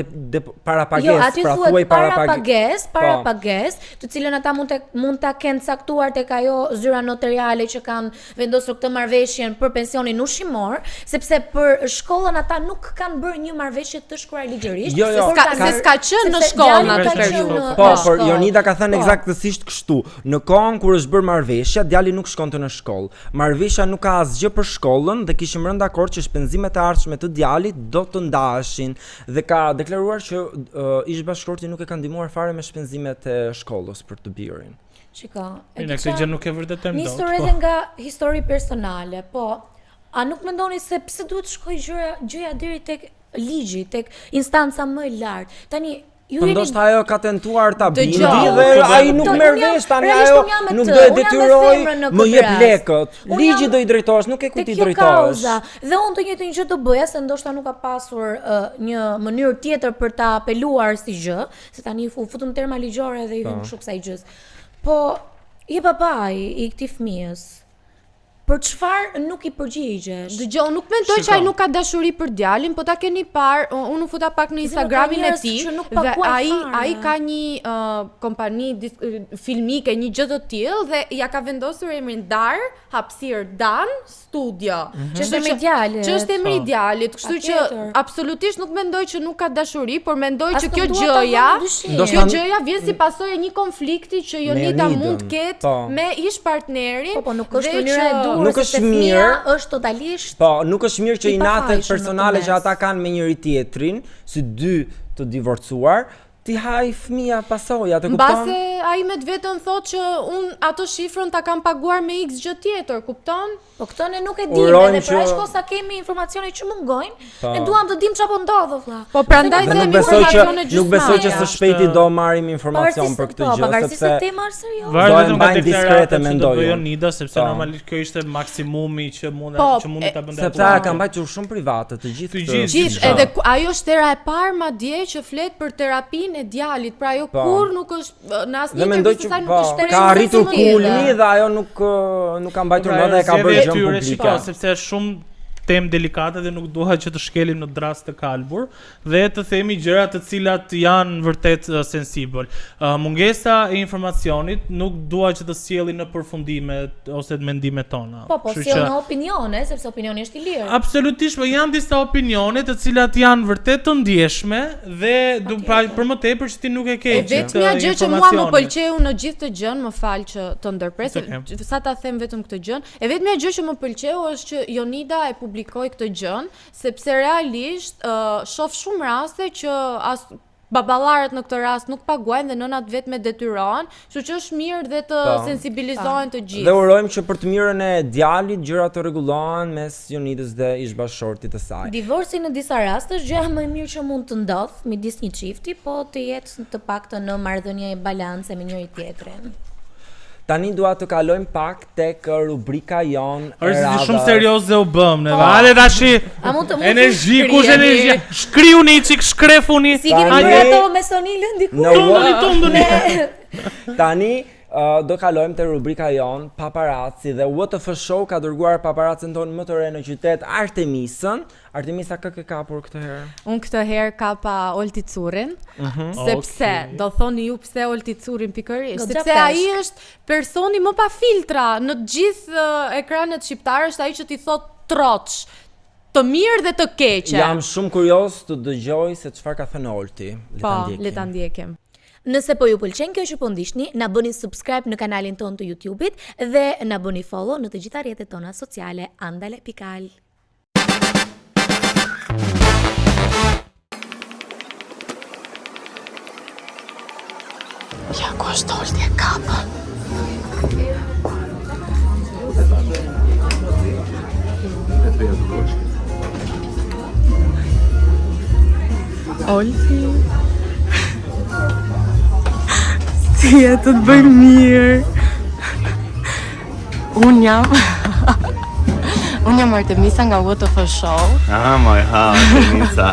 para pagesë, Jo, aty pra thuhet thuaj para pagesë, para Po. pagesë, të cilën ata mund ta kenë caktuar tek ajo zyra notariale që kanë vendosur këtë marrëveshjen për pensionin ushqimor, sepse për shkollën ata nuk kanë bërë një marrëveshje të shkruar ligjërisht. Jo, jo, se s'ka qenë në shkollë në atë periudhë. Po, në por shkollë. Jonida ka thënë Po. eksaktësisht kështu. Në kohën kur është bërë marrëveshja, djali nuk shkonte në shkollë. Marrëveshja nuk ka asgjë për shkollën dhe kishim rënë dakord që shpenzimet e ardhshme të djalit do të ndaheshin dhe ka deklaruar që ish bashkëtorti nuk e ka ndihmuar fare me shpenzimet e shkollës për të birin. Shiko, në këtë gjë nuk e vërtetojmë dot. nisur edhe nga histori personale, po, a nuk mendoni se pse duhet shkoj gjëja deri tek ligji, tek instanca më e lartë? Tani ju Po jeni ndoshta ajo ka tentuar ta bindi Dëgjoj, dhe po, ai po, nuk po, merr unë jam- vesh tani realisht ajo unë jam me nuk të, do e unë jam me detyroj, femrën në më këtë jep rast. lekët. Unë Ligji jam- do i drejtohesh, nuk e ku tek ti kjo drejtohesh. kauza. Dhe unë të njëjtin gjë do bëja se ndoshta nuk ka pasur një mënyrë tjetër për ta apeluar si gjë, se tani u futëm terma ligjore dhe i hym kështu kësaj gjës. Po je babai i këtij fëmijës. Për çfarë nuk i përgjigjesh? Dëgjoj, unë nuk mendoj që ai nuk ka dashuri për djalin, po ta keni parë, unë u futa pak në Instagramin e njerëz tij që nuk dhe paguajnë fare. ai ka një kompani filmike, një gjë të tillë dhe ja ka vendosur emrin Dar, hapësirë Dan Studio. Që është emri i djalit. Që është emri i djalit, kështu që Patjetër. absolutisht nuk mendoj që nuk ka dashuri, por mendoj As që nuk kjo dua ta gjëja, vëmë në dyshim. kjo gjëja vjen si pasojë e një konflikti që Jonida Jonidën, mund të ketë po. me ish partnerin. Po, nuk është dhe mënyra e që- duhur, Nuk sepse është fëmia mirë. është totalisht Po, nuk është mirë që I inatet pafajshëm në personale të që ata mes. kanë me njëri tjetrin, si dy të divorcuar, ti haj fëmia pasojat, e kupton? Mbase ai me vetën thotë që unë ato shifrën ta kam paguar me X gjë tjetër, kupton? Po këto ne nuk e dim, Urojmë edhe për aq që- kohë sa kemi informacione që mungojnë, Po. ne duam të dim çfarë po ndodh vëlla. Po prandaj Dhe themi nuk besoj që informacione nuk besoj që së gjysmare. shpejti do marrim informacion për këtë gjë, pavarësisht se sepse tema është serioze. Varet Do e vetëm nga mbajnë diskrete, deklaratat që do mendoj bëjon unë. Nida, sepse Po. normalisht kjo ishte maksimumi që mund Po, që mundi ta bënte. sepse atë. ajo ka mbajtur shumë private të gjithë. Të këtë- gjithë, Gjithë, edhe ajo është era e parë madje që flet për terapinë e djalit, pra ajo Po. kur nuk është në asnjë Dhe mendoj intervistë që saj nuk po, është ka shprehur arritur se si kulmi tjetër. dhe ajo nuk ka mbajtur më dhe e ka bërë Zgjedhjet gjë tyre, publike. shiko, sepse është shumë temë delikate dhe nuk duha që të shkelim në drast të kalbur dhe të themi gjëra të cilat janë vërtet sensibël. Mungesa e informacionit nuk dua që të sjellin në përfundime ose të mendimet tona. Po, Kështu sjell që- në opinione, sepse opinioni është i lirë. Absolutisht, po janë disa opinione të cilat janë vërtet të ndjeshme dhe pra për më tepër që ti nuk e ke E gjithë vetmja gjë që mua më informacionet. pëlqeu në gjithë të gjën, më fal që të ndërpres, Okej. sa ta them vetëm këtë gjën. E vetmja gjë që më pëlqeu është që Jonida e publikoi këtë gjën, sepse realisht shoh shumë raste që as baballarët në këtë rast nuk paguajnë dhe nënat vetëm detyrohen, kështu që është mirë dhe të Po. sensibilizohen të Dhe gjithë. urojmë që për të mirën e djalit gjërat të rregullohen mes Jonidës dhe ish bashkëshortit të saj. Divorci në disa raste është gjëja më e mirë që mund të ndodh midis një çifti, po të jetë të paktën në marrëdhënie balance me njëri tjetrin. Tani dua të kalojmë pak tek rubrika jon e Është si radhës. shumë serioze u bëm ne. Hajde tash. A mund të Energji, shkrijeni? kush energji? Shkriuni çik, shkrefuni. Si kemi Tani- bërë ato me Sonilën diku? Në Tunduni. Tani do kalojmë te rubrika jon paparazzi dhe WTF Show ka dërguar paparacin tonë më të re në qytet Artemisën. Artemisa kë ke kapur këtë herë? Unë këtë herë kapa Olti Curin, sepse Okej. do thoni ju pse Olti Curin pikërisht, Goxha sepse peshk. ai është personi më pa filtra në të gjithë ekranet shqiptare, është ai që ti thot troç, të mirë dhe të keqe. Jam shumë kurioz të dëgjoj se çfarë ka thënë Olti. Le ta Po, ndjekim. le ta ndjekim. Nëse po ju pëlqen kjo që po ndiqni, na bëni subscribe në kanalin ton të YouTube-it dhe na bëni follow në të gjitha rrjetet tona sociale Andale Pikal. Ja, ku është Olti e kapa? Olti. Si e të bëj mirë. Unë jam Unë jam Artemisa nga WTF Show, Moj, Artemisa,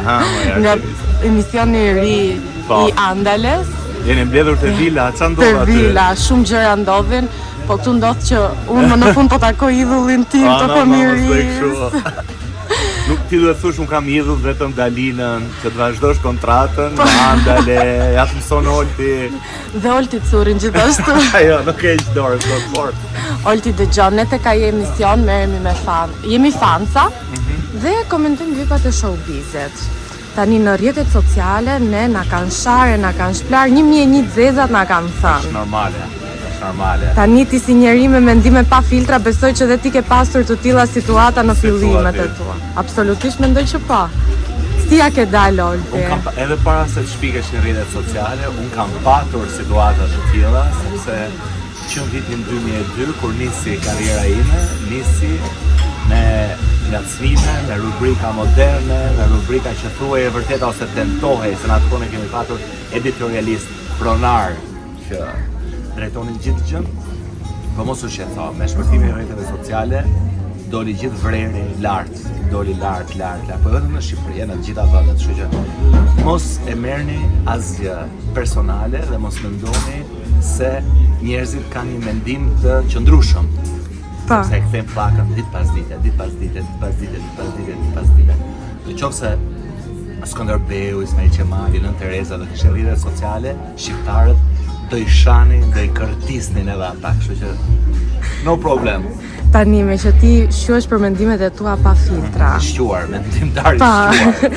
nga emisioni i ri Po. i Andales. Jeni mbledhur te vila, ç'a Te ndodh aty? vila, shumë gjëra ndodhin, po këtu ndodh që unë më në fund po takoj idhullin tim të fëmijërisë. Nuk ti duhet thush, unë kam idhull vetëm Dalinën, që të vazhdosh kontratën, Andale, ja të mëson Olti. Dhe Olti Curin gjithashtu. Ajo, nuk e iq dorë, sot fort. Olti dëgjon, ne tek ai emision merremi me fan. Jemi fanca dhe komentojmë vypat e showbizit. Tani në rrjetet sociale ne na kanë sharë, na kanë shplar 1001 zezat na kanë thënë. Normale, normale. Tani ti si njeri me mendime pa filtra, besoj që dhe ti ke pasur të tilla situata në Si fillimet thua e ti? tua. Absolutisht mendoj që po. Si ja ke dalë Olti? Unë kam edhe para se të shpikesh në rrjetet sociale, unë kam patur situata të tilla, sepse që në vitin 2002, kur nisi karriera ime, nisi me ngacmime, me rubrika moderne, me rubrika që thuaj e vërteta ose tentohej, se në atë kohë ne kemi patur editorialist pronar që drejtonin gjithë gjën, po mos u shqetëso, me shpërtimin e rrjeteve sociale doli gjithë vreri lart, doli lart, po vetëm në Shqipëri, në të gjitha vendet, kështu që mos e merrni asgjë personale dhe mos mendoni se njerëzit kanë një mendim të qëndrueshëm. Po. Se e kthejmë pllakën ditë pas dite, ditë pas dite, ditë pas dite, ditë pas dite, ditë pas dite. Në qoftë se Skënderbeu, Ismail Qemali, Nën Tereza dhe kishte rrjetet sociale, shqiptarët do i shanin, do i kërtisnin edhe ata, kështu që no problem. Tani me që ti shuhesh për mendimet e tua pa filtra. Shquar, mendimtar i Pa, shquar.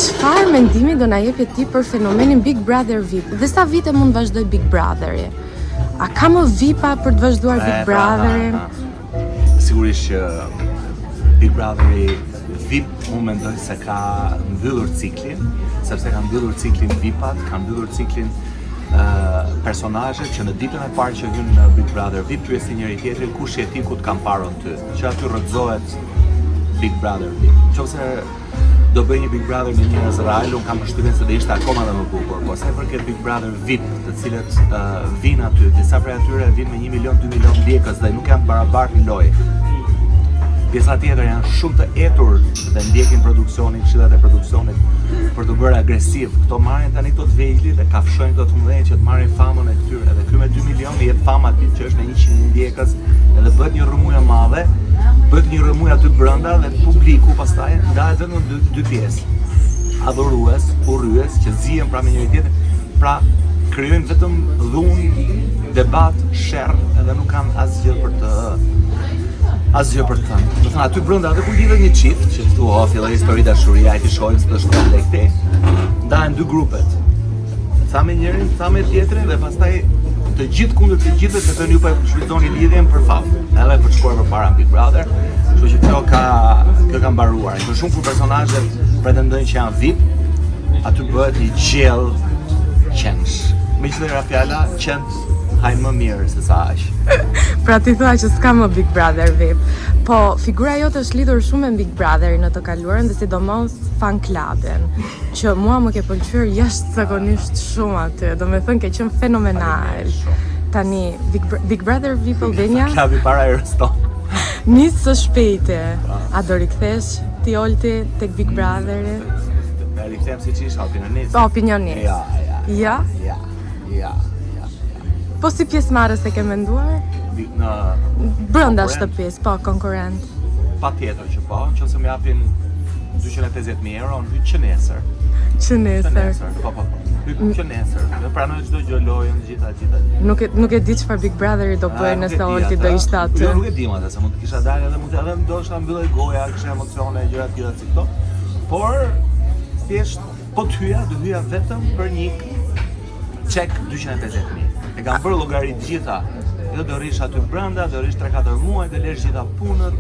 çfarë mendimi do na jepje ti për fenomenin Big Brother VIP? Dhe sa vite mund vazhdoj Big Brotheri? A ka më VIP-a për të vazhduar Big Brotheri? Sigurisht që Big Brotheri VIP unë mendoj se ka mbyllur ciklin, sepse ka mbyllur ciklin VIP-at, ka mbyllur ciklin personazhet që në ditën e parë që hyn në Big Brother VIP pyesin njëri tjetrin kush je ti, ku të kam parë ty, që aty rrëzohet Big Brother VIP. Nëse do bëj një Big Brother me një Izrael, unë kam përshtypjen se do ishte akoma dhe më bukur, po sa i përket Big Brother VIP, të cilët vinë aty, disa prej atyre vinë me 1 milion, 2 milion ndjekës dhe nuk janë barabartë në lojë. Pjesa tjetër janë shumë të etur dhe ndjekin produksionin, këshillat e produksionit për të bërë agresiv. Këto marrin tani këto të vegjël dhe kafshojnë këto të mëdhenj që të marrin famën e këtyre. Dhe ky me 2 milion i jep famë atij që është me 100 ndjekës, edhe bëhet një rrëmuj e madhe, bëhet një rrëmuj aty brenda dhe publiku pastaj ndahet vetëm në dy pjesë. Adhurues, urryes që zihen pra me njëri tjetrin, pra krijojnë vetëm dhunë, debat, sherr, edhe nuk kanë asgjë për të për të thënë. Do thënë aty brenda edhe kur lidhet një çift, që thua, filloi histori dashuria, ai ti shohim se do shkojnë tek te. Ndahen dy grupet. Tha me njërin, tha me tjetrin dhe pastaj të gjithë kundër të gjithëve të thënë ju po shfrytëzoni lidhjen për fat. Edhe për të shkuar përpara Big Brother. Kështu që kjo ka mbaruar. Që shumë personazhet pretendojnë që janë VIP, aty bëhet një gjell qensh. Megjithatë era fjala qend hajnë më mirë se sa aq. Pra ti thua që s'ka më Big Brother VIP. Po, figura jote është lidhur shumë me Big Brotherin në të kaluarën dhe sidomos fan clubin, që mua më ke pëlqyer jashtëzakonisht shumë aty. Do me thënë ke qenë fenomenal. Tani, Big Brother VIP Albania, Klavi para Aeroston. nisë së shpejti. A do rikthesh ti Olti tek Big Brotheri? Me rikthem si që isha opinionist. Po, opinionist. Ja. Ja? Po si pjesëmarrës e ke menduar? Në Brenda konkurrent? shtëpisë, po, konkurrent. Pa tjetër që po, që se më japin 250.000 euro, në hytë që nesër. Që nesër. Po. Hytë që nesër. Dhe pranoj çdo gjë lojën, gjitha. Nuk e di çfarë Big Brotheri do bëjë nëse Olti do ishte aty. Jo, nuk e di atë, se mund të kisha dalë edhe mund të edhe ndoshta mbyllej goja, kisha emocione, gjëra të tjera si këto. Por thjesht po të hyja, do hyja vetëm për një çek 250.000. E kam bërë llogarit gjitha. Jo do rish aty brenda, do rish 3-4 muaj, do lësh gjitha punët,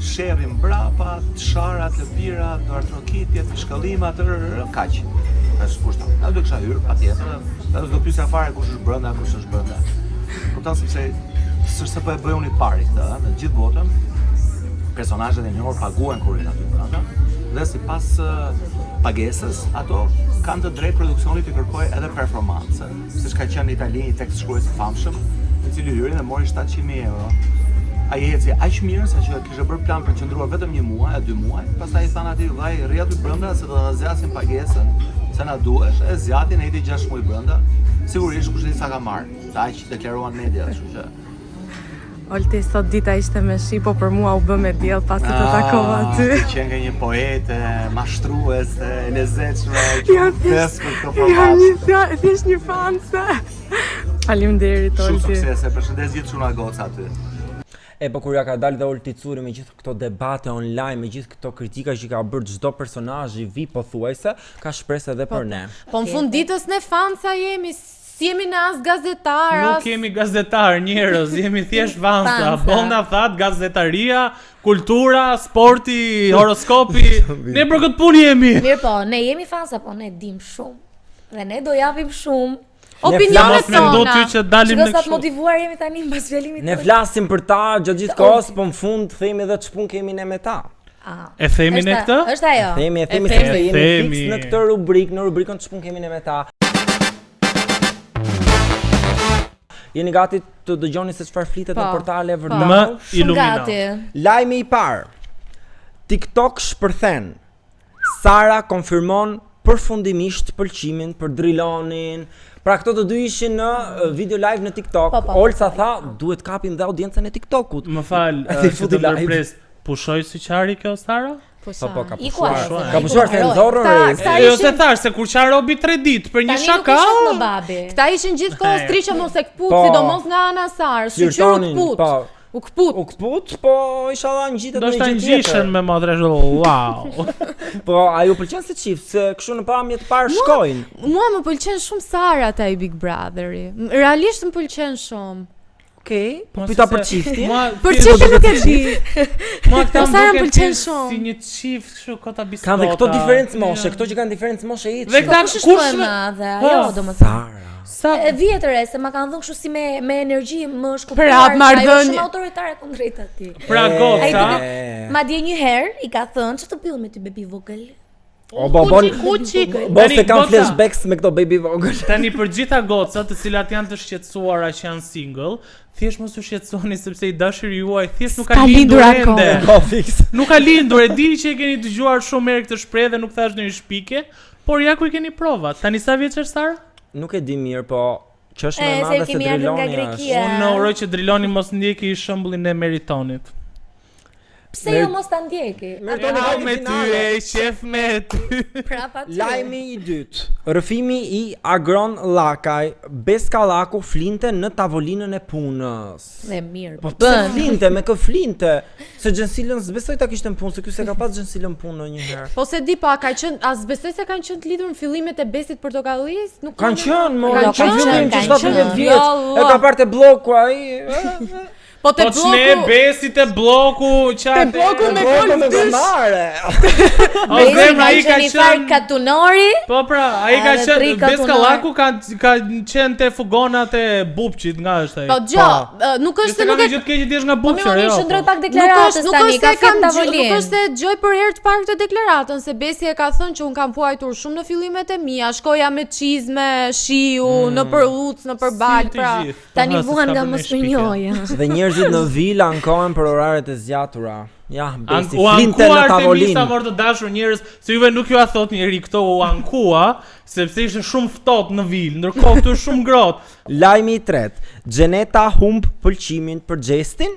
sherrin mbrapa, çarat, lëpira, do artrokitjet, shkollimat, kaq. Tash kushton. A do kisha hyrë patjetër. Edhe do pyesja fare kush është brenda. Kupton sepse s'është se po e bëj unë i pari këtë, në gjithë botën personazhet e njohur paguhen kur janë aty brenda. Dhe sipas pagesës, ato kanë të drejtë produksioni të kërkojë edhe performancë. Siç ka qenë në Itali një tekst shkrues i famshëm, i cili hyri dhe mori 700.000 euro. Ai eci aq mirë sa që kishte bërë plan për të qëndruar vetëm 1 muaj, 2 muaj, pastaj i thanë atij vllai, rri aty brenda se do ta zgjasin pagesën, se na duhesh, e zgjatin ai 6 muaj brenda. Sigurisht kush di sa ka marrë, sa aq deklaruan media, kështu që Olti, sot dita ishte me shi, po për mua u bë me diell pasi të takova aty. Që nga një poete, mashtruese, e lezetshme, Ja, thjesht një fanse. Faleminderit Shumë Olti. suksese, përshëndes gjithë çuna goca aty. E po kur ja ka dalë dhe Olti Curi me gjithë këto debate online, me gjithë këto kritika që ka bërë çdo personazh i vi pothuajse, ka shpresë edhe për ne. Po në fund ditës ne fansa jemi, si jemi në as gazetar, Nuk jemi gazetar, njerëz, jemi thjesht fansa. Fansa. Bona that, gazetaria, kultura, sporti, horoskopi. Ne për këtë punë jemi. Mirë po, ne jemi fansa, po ne dim shumë. Dhe ne do japim shumë. opinionet Mos mendo ty tona. që dalim Shiko në sa të kështu. motivuar jemi tani mbas fjalimit. Ne flasim për ta gjatë gjithë kohës, po në fund themi edhe ç'pun kemi ne me ta. E themi ne këtë? Është ajo. Themi themi. sepse jemi Themi. fiks në këtë rubrikë, në rubrikën ç'pun kemi ne me ta. Jeni gati të dëgjoni se çfarë flitet në Po, portale Më vërtet? Shumë ilumino. gati. Lajmi i parë. TikTok shpërthen. Sara konfirmon përfundimisht pëlqimin për Drilonin. Pra këto të dy ishin në video live në TikTok. Po. Olsa tha, duhet kapim dhe audiencën e TikTokut. Më fal, Ti që futi të live. ndërpres. Pushoj syqari kjo Sara? Po, ka I pushuar. kuaj, Ka pushuar se nxorrën rrez. Këta Jo ishin- se thash se kur qa robi 3 ditë për një Tani nuk shaka. i shoh më babi. Këta ishin gjithkohë striqe mos e kput, Po. sidomos nga Ana Sar, shqyr u Flirtonin, kput. po. U kput. U kput, po inshallah ngjitet Do në shta gjë ngjishen tjetër. me madre wow. Po a ju pëlqen se çift, se kështu në pamje të parë shkojnë. Mua më pëlqen shumë Sara te ai Big Brotheri. Realisht më pëlqen shumë. Okej, po pyeta për çiftin. Për çiftin nuk e di. Mua këta Po më Sara duken pëlqen thjesht shumë. si një çift kështu kota biskota. Kanë dhe këto diferencë moshe, këto që kanë diferencë moshe i Dhe këta Kush është kush më e me- madhe? Po. Ajo domethënë. Sara. Sa E vjetër e se ma kanë dhënë kështu si me energji më shkuptuar. Prap, se marrëdhënie. Ajo është shumë autoritare kundrejt atij. pra Ai goca. duket madje një herë i ka thënë që të pyll me ty bebi vogël. O bon, Kuçi. bo se kam goca. flashbacks me këto baby vogël. Tani për gjitha gocat të cilat janë të shqetësuara që janë single, thjesht mos u shqetësoni sepse i dashuri juaj thjesht nuk ka S'ka lindur lindur ende. akoma. Po fiks. Nuk ka lindur, e di që e keni dëgjuar shumë herë këtë shprehje dhe nuk thash ndonjë shpike, por ja ku i keni provat. Tani sa vjeç është Sara? Nuk e di mirë, po që është më e Se madhe se kemi ardhur nga Driloni është. Greqia. Unë uroj që Driloni mos ndjeki shembullin e Meritonit. Pse jo mos ta ndjeki? Meritoni Ja, vajti me ty finale. e qef me ty. Prapa ty. Lajmi i dytë. Rrëfimi i Agron Llakaj, Beskallaku flinte në tavolinën e punës. Dhe mirë. Po pse flinte, me kë flinte? Se Gjensilën s'besoj ta kishte në punë, se ky se ka pas Gjensilën punë ndonjëherë. Po se di pa, ka qenë, as besoj se kanë qenë të lidhur në fillimet e Besit Portokallis, nuk Kanë qenë, mo, Kanë kanë qenë, fillim që kanë 17 qenë. vjeç. E ka parte bloku ai. Po te Po ç'ne bloku. besi te bloku qatë. Te bloku me Po, gol me dysh. gomare. O zemra ai ka far qenë. katunori. Po pra, ai ka Edhe qenë tri Beska katunor. Laku ka qenë te fugonat e bubçit nga është ai. Po gjë, nuk është se Se nuk nuk e gjë të keq ti është nga Po bubçi, mirë, jo. unë shndroj pak Nuk deklaratës është, nuk tani, është ka se kam fjalë nuk tavolin. është se gjoj për herë të parë këtë deklaratën, se Besi e ka thënë që un kam huajtur shumë në fillimet e mia, shkoja me çizme, shiu, në përlluc, në përbal, Si të pra. gjithë. Tani Aha, se vuan s'ka nga bën mos ne shpike. mirënjohja. Dhe njerëzit në vila ankohen për oraret e zgjatura. Ja, Besi, U flinte në ankuar tavolinë. Artemisa morë të dashur njerëz, se juve nuk ju a thot njeri këto u ankua, sepse ishte shumë ftohtë në vilë, ndërkohë këtu është shumë ngrohtë. Lajmi i tretë. Xheneta humb pëlqimin për Gjestin.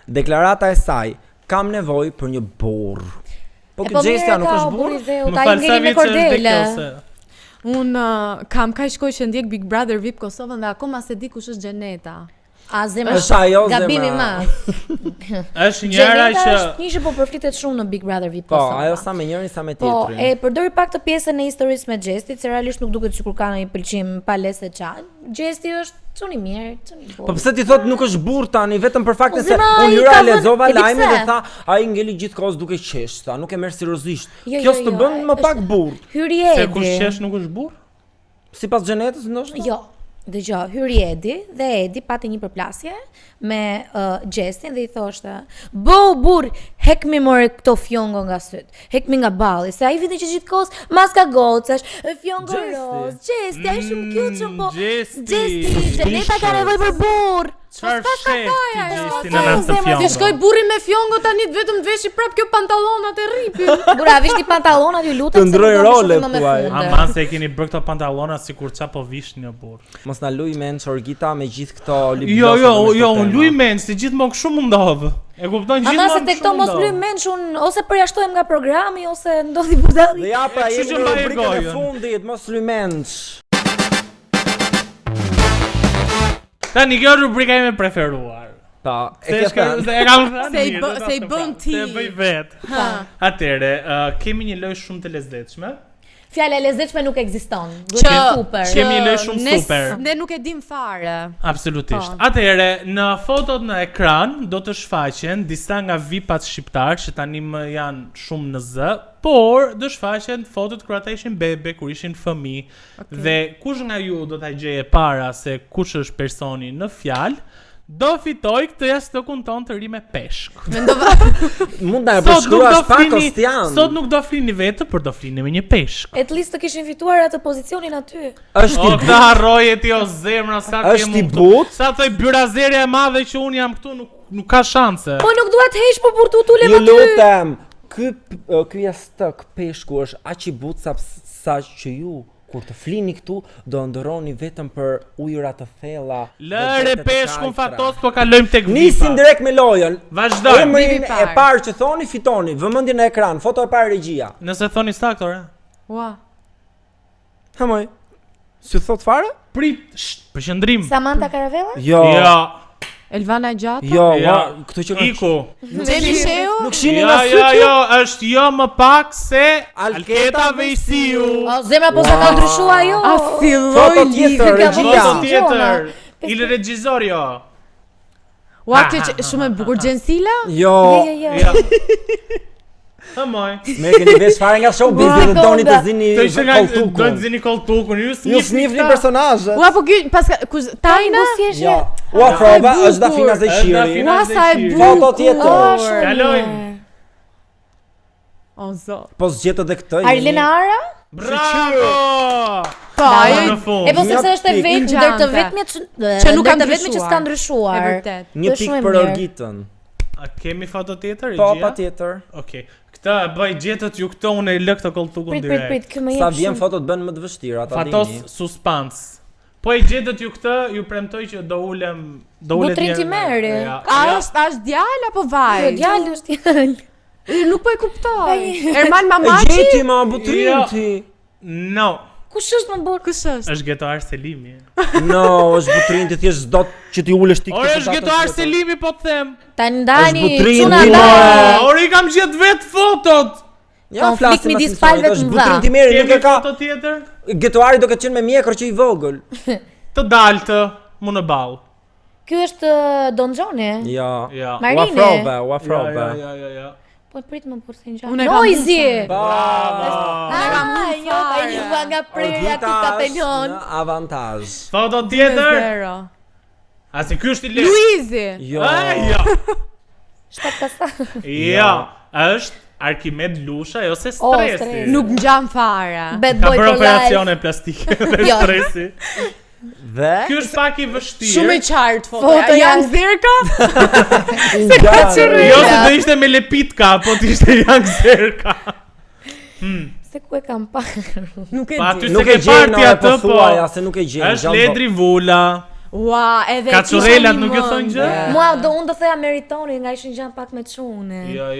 Deklarata e saj: kam nevojë për një burr. Po ky Gjestja nuk është burr. Më Ta fal sa ngeli me vjeç është dhe kordele. kjo se. Un kam kaq shkoj që ndjek Big Brother VIP Kosovën dhe akoma se di kush është Xheneta. A zemra Është ajo gabimi i zemra. madh. Është njëra Gjeneta që është një që po përflitet shumë në Big Brother VIP Po, Kosova. ajo sa me njërin sa me Po, tjetrin. e përdori pak të pjesën e historisë me Gjestit, se realisht nuk duket sikur ka ndonjë pëlqim palese çan. Gjesti është çuni mirë, çuni Po bukur. pse ti thot nuk është burr tani vetëm për faktin Po, se zemra, unë ai hyra ka e lexova vënë- e di lajmin dhe pse? tha ai ngeli gjithkohës duke qesh, tha nuk e merr seriozisht. Jo, Kjo jo, s'të jo, bën më është- pak burr. Hyri se Edi. kush qesh nuk është burr? Sipas Xhenetës ndoshta? Jo, dëgjoj, hyri Edi dhe Edi pati një përplasje me Gjestin dhe i thoshte: "Bo burr, hekmi more këto fjongo nga syt. Hekmi nga balli, se ai vite që gjithkohës maska gocash, fjongo Gjesti. roz. Gjesti, ai shumë cute shumë po. Gjesti. Gjesti, Xheneta ka nevojë për burr. Çfarë sheh ti Gjesti në s'ka rast të fare, fjongo? Ti shkoj burri me fjongo tani vetëm të veshi prap kjo pantallonat e rripin. Bura, vishti pantallonat, ju lutem. Të ndroj se nuk do role, më shumë më thuaj. funde. Aman se e keni bërë këto pantallona sikur çapo vish një burr. Mos na luj men Çorgita me gjithë këto Jo, librosa jo, dhe me jo, këto unë tema. luj mend, se gjithmonë kështu më ndodh. E kupton Ama gjithmonë. se te këto kështu mos ndodh. luj menshun, ose përjashtohem nga programi, ose ndodhi budalli. Dhe ja pra E, kështu jemi që në mbaje rubrikën e gojën. fundit, mos luj menç. Tani kjo rubrika ime e preferuar. Ta, e Se ke shka, thënë. se e kam thënë. Se i mirë, bë- do ta se i them bën prapë, ti. Se e bëj vet. Atëre, kemi një lojë shumë të lezetshme. Fjala e lezetshme nuk ekziston. Duhet Që- të super. që- Kemi një lojë shumë ne- super. Ne nuk e dim fare. Absolutisht. Po. Atëre, në fotot në ekran do të shfaqen disa nga VIP-at shqiptar që tani më janë shumë në zë, por do shfaqen fotot kur ata ishin bebe, kur ishin fëmijë. Dhe kush nga ju do ta gjeje para se kush është personi në fjalë, do fitoj këtë jashtëkun ton të ri me peshk. Mendova Mund na e Sot nuk përshkruash do pak flini, Kostian. sot nuk do flini vetë, por do flini me një peshk. At least të kishin fituar atë pozicionin aty. Është O, i këta harroje ti o zemra, sa Është ti i mund. but? Sa thoj byrazerja e madhe që un jam këtu nuk ka shanse. Po nuk dua të heq, po për tu tulem Ju aty. lutem. Ky jastëk peshku është aq i but sa që ju kur të flini këtu do ndërroni vetëm për ujëra të thella. Lëre dhe vete të peshkun kaltra. fatos, po kalojmë tek Nisin VIP-a. direkt me lojën. Vazhdojmë. Emrin Vipi e parë. parë që thoni fitoni. Vëmendjen në ekran. Foto e parë regjia. Nëse thoni saktë, ore. Ua. Ha moj. Si thot fare? Prit, përqendrim. Samantha Caravella? Jo. Jo. Elvana Gjata. Jo, Jo. këto që kanë. Iku. Xhemi Sheu. Nuk shihni Jo, nga jo, syt. jo, është jo më pak se Alketa Alketa Vejsiu. O, zemra po sa ka ndryshuar ajo. A filloi Foto tjetër, Ka regjia. vënë Foto si tjetër. gjona. Il regjisorio. Ua, kjo që shumë e bukur Gjensila? Jo. Jo. Ja. Ha moj. Me keni vesh fare nga showbiz dhe doni të zini Të ishte nga koltukun. do të zini koltukun, ju Ju snifni snifni këta. personazhet. Ua, po ky paska Tajna? Po si është? Jo. Ua sa e prova bukur. është Dafina Është Zeqiri. Dafina Ua, sa e Zeqiri. bukur. Foto tjetër. Shumë Kalojmë. mirë. O zot. Po zgjet edhe këtë. Arlena Ara? Bravo! Po, Në ajo fund. E po sepse është e Një vetë pik. ndër të Gjante. vetmit Që nuk ndër kanë të vetmit që ndryshuar. s'kan e ndryshuar. vërtet. Një Është pik shumë e për mirë. Orgitën. A kemi foto tjetër? Po, Regjia? patjetër. Okej. Këtë e bëj gjetët ju këto unë e lë këtë koltukun Prit, direkt. kë më Sa jep vjen shumë. fotot bën më të vështira, ta Fatos dini. suspans. Po e gjetët ju këtë, ju premtoj që do ulem, do ulet Butrin njerë ti me- merri. Ja, A ja. është djalë apo Jo, vaj? djalë është djalë. Nuk po e kuptoj. Erman E Mamaçi? gjeti ma butrin Jo. ti. No, Kush është më burr? Kush është? është Getoar Selimi. No, është butrin ti thjesht do që ti ulesh ti. Ore është Getoar Selimi po të them. Ta ndani Është butrin çuna ti, ndani. more. Ore i kam gjetë vetë fotot. Ja, Konflikt flasim midis mas palëve misionit, të është mëdha. butrin ti meri, nuk Kemi e ka. foto tjetër? Getuari do këtë qenë me mjekër që i vogël. Të daltë, mu në ball. Ky është Don Johnny? Ja. Ja. Marini. U afrove. Ja. Po prit më për të Unë e kam Noizi! Bravo! Jo, pa juva nga prerja të kapelon. Në avantazh. Foto tjetër. 0. Asi ky është i lehtë. Luizi. Jo. Jo. Shtat kasta. Jo, është Arkimed Lusha ose stres. stresi. Nuk ngjan fare. Bad Ka boy bërë for life. operacione plastike dhe Jo. stresi. Dhe Ky është pak i vështirë. Shumë i qartë foto. Foto Janë janë- Zerka? nga Jo se do ishte me lepitka, po të ishte Young Zerka. Se ku e kam parë? Nuk e Pa aty di. se Nuk ke e gjen parti atë atë, po po. thuaja se nuk e gjen. Është Ledri Vula. Ua, edhe Kaçurrelat nuk e thonë gjë? Mua unë do thoja Meritoni nga ishin gjanë pak me çune. Jo.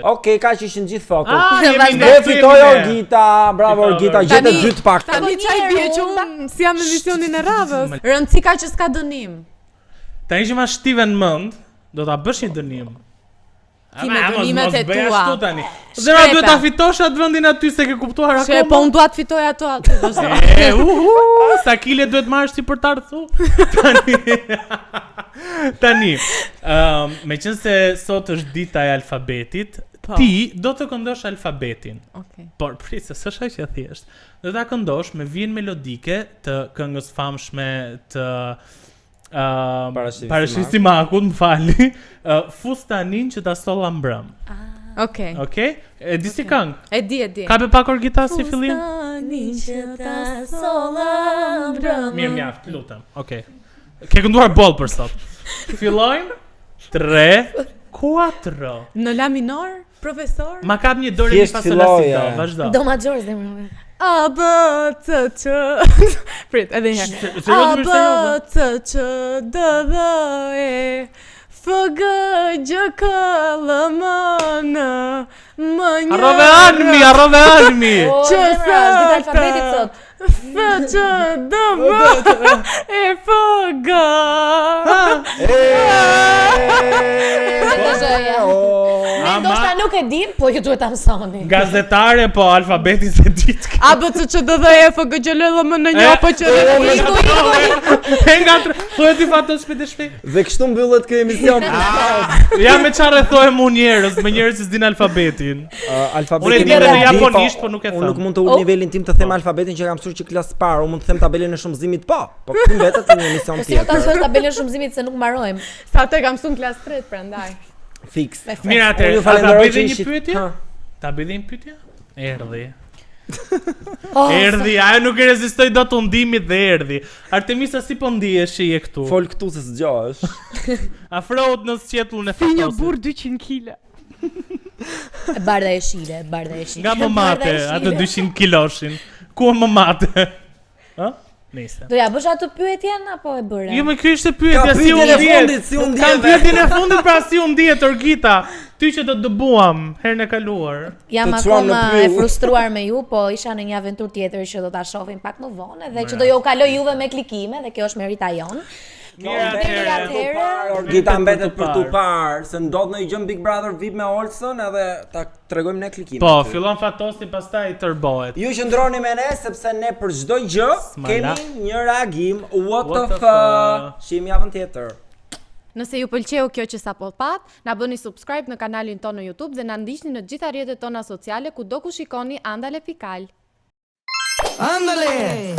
Okej, kaq ishin gjithë fotot. Ah, jemi Vazhdo. ne, Dhe jemi fitoi ne. Orgita, bravo Fitoi Orgita, Orgita. gjetë dy të paktën. Tani çaj bie që unë si jam në emisionin e radhës. Rëndësika që s'ka dënim. Tani që ma shtive në mend, do ta bësh një dënim. Ti me dënimet e tua. Ashtu tani. Zëra duhet ta fitosh atë vendin aty se ke kuptuar She, po akoma. unë dua të fitoj ato aty. Vazhdo. Sa kile duhet marrësh ti për ta rthu? Tani, me qenë se sot është dita e alfabetit, Po. ti do të këndosh alfabetin. Okej. Por prit se s'është aq e thjeshtë. Do ta këndosh me vijën melodike të këngës famshme të Parashisimakut, më fali, Fustanin që ta solla mbrëm. Okej. Okej? E di si këngë? E di. Ka be pak Orgita si fillim? Fustanin që ta solla mbrëm. Mirë mjaft, lutem. Okej. Ke kënduar boll për sot. Fillojmë. 3 4. Në la minor, profesor? Ma kap një dorë Thjesht mi fasola si do. filloje. Vazhdo. Do major zemrën. A, B, C, Q. Prit, edhe një herë. A, Serioz B, më C, Q, D, D, E, F, G, G, K, L, M, N, M, N, Arrove armi. Që Që sa alfabetit sot. F, Q, D, V, E, F, G. Ne ndoshta nuk e dim, po ju duhet ta mësoni. Gazetare, po alfabetin se ditë. A, B, C, Q, D, D, E, F, G, G, L, M, N, N, P, Q, R, S, E nga thuaj ti fatos shpejt e shpejt. Dhe kështu mbyllet ky emision. Ja me çfarë thohem unë njerëz, me njerëz që s'din alfabetin. Alfabetin. Unë e di e edhe di, japonisht, po po nuk e Unë them. nuk mund të ul nivelin tim të them alfabetin që kam mësuar që klas parë, unë mund të them tabelën e shumëzimit po. Po këtu mbetet në një emision Po si ta tjetër. thon tabelën shumëzimit se nuk mbarojmë. Sa të kam mësuar klas 3 prandaj. Fiks. Mirë Unë atëherë, ju a ta falenderoj bëj që dhe një ishit- pyetje? Ha. Ta bëj dhe një pyetje? Erdhi. Oh, Erdhi, ajo nuk e rezistoi dot undimit dhe erdhi. Artemisa si po ndihesh që je këtu? Fol këtu se s'gjohesh. Afrohet në sqetullin e Një fotosit. burr 200 kg. Bardha e shile, bardha e shile. Nga mamate, Bardha e atë shile. 200 kiloshin. Ku e mamate? Ë? Nice. Do ja bësh atë pyetjen apo e bëre? Jo, më ky ishte Ka pyetja si u pyetjen e ndihet. fundit, si u ndihet. Kam pyetjen e fundit pra si u ndihet Orgita. Ty që do të dëbuam herën e kaluar. Jam Të çuam në akoma pyll. e frustruar me ju, po isha në një aventurë tjetër që do ta shohim pak më vonë dhe që do ju kaloj juve me klikime dhe kjo është merita jon. Mirë atëherë. Orgita mbetet për tu parë. parë, se ndodh në gjën Big Brother VIP me Olsen edhe ta tregojmë ne klikimin. Po, aty. fillon fatosi pastaj tërbohet. Ju qëndroni me ne sepse ne për çdo gjë Smala. kemi një reagim what What the the fuck. Shihemi javën tjetër. Nëse ju pëlqeu kjo që sapo pat, na bëni subscribe në kanalin tonë në YouTube dhe na ndiqni në të gjitha rrjetet tona sociale kudo ku shikoni Andale Pikal. Ándale.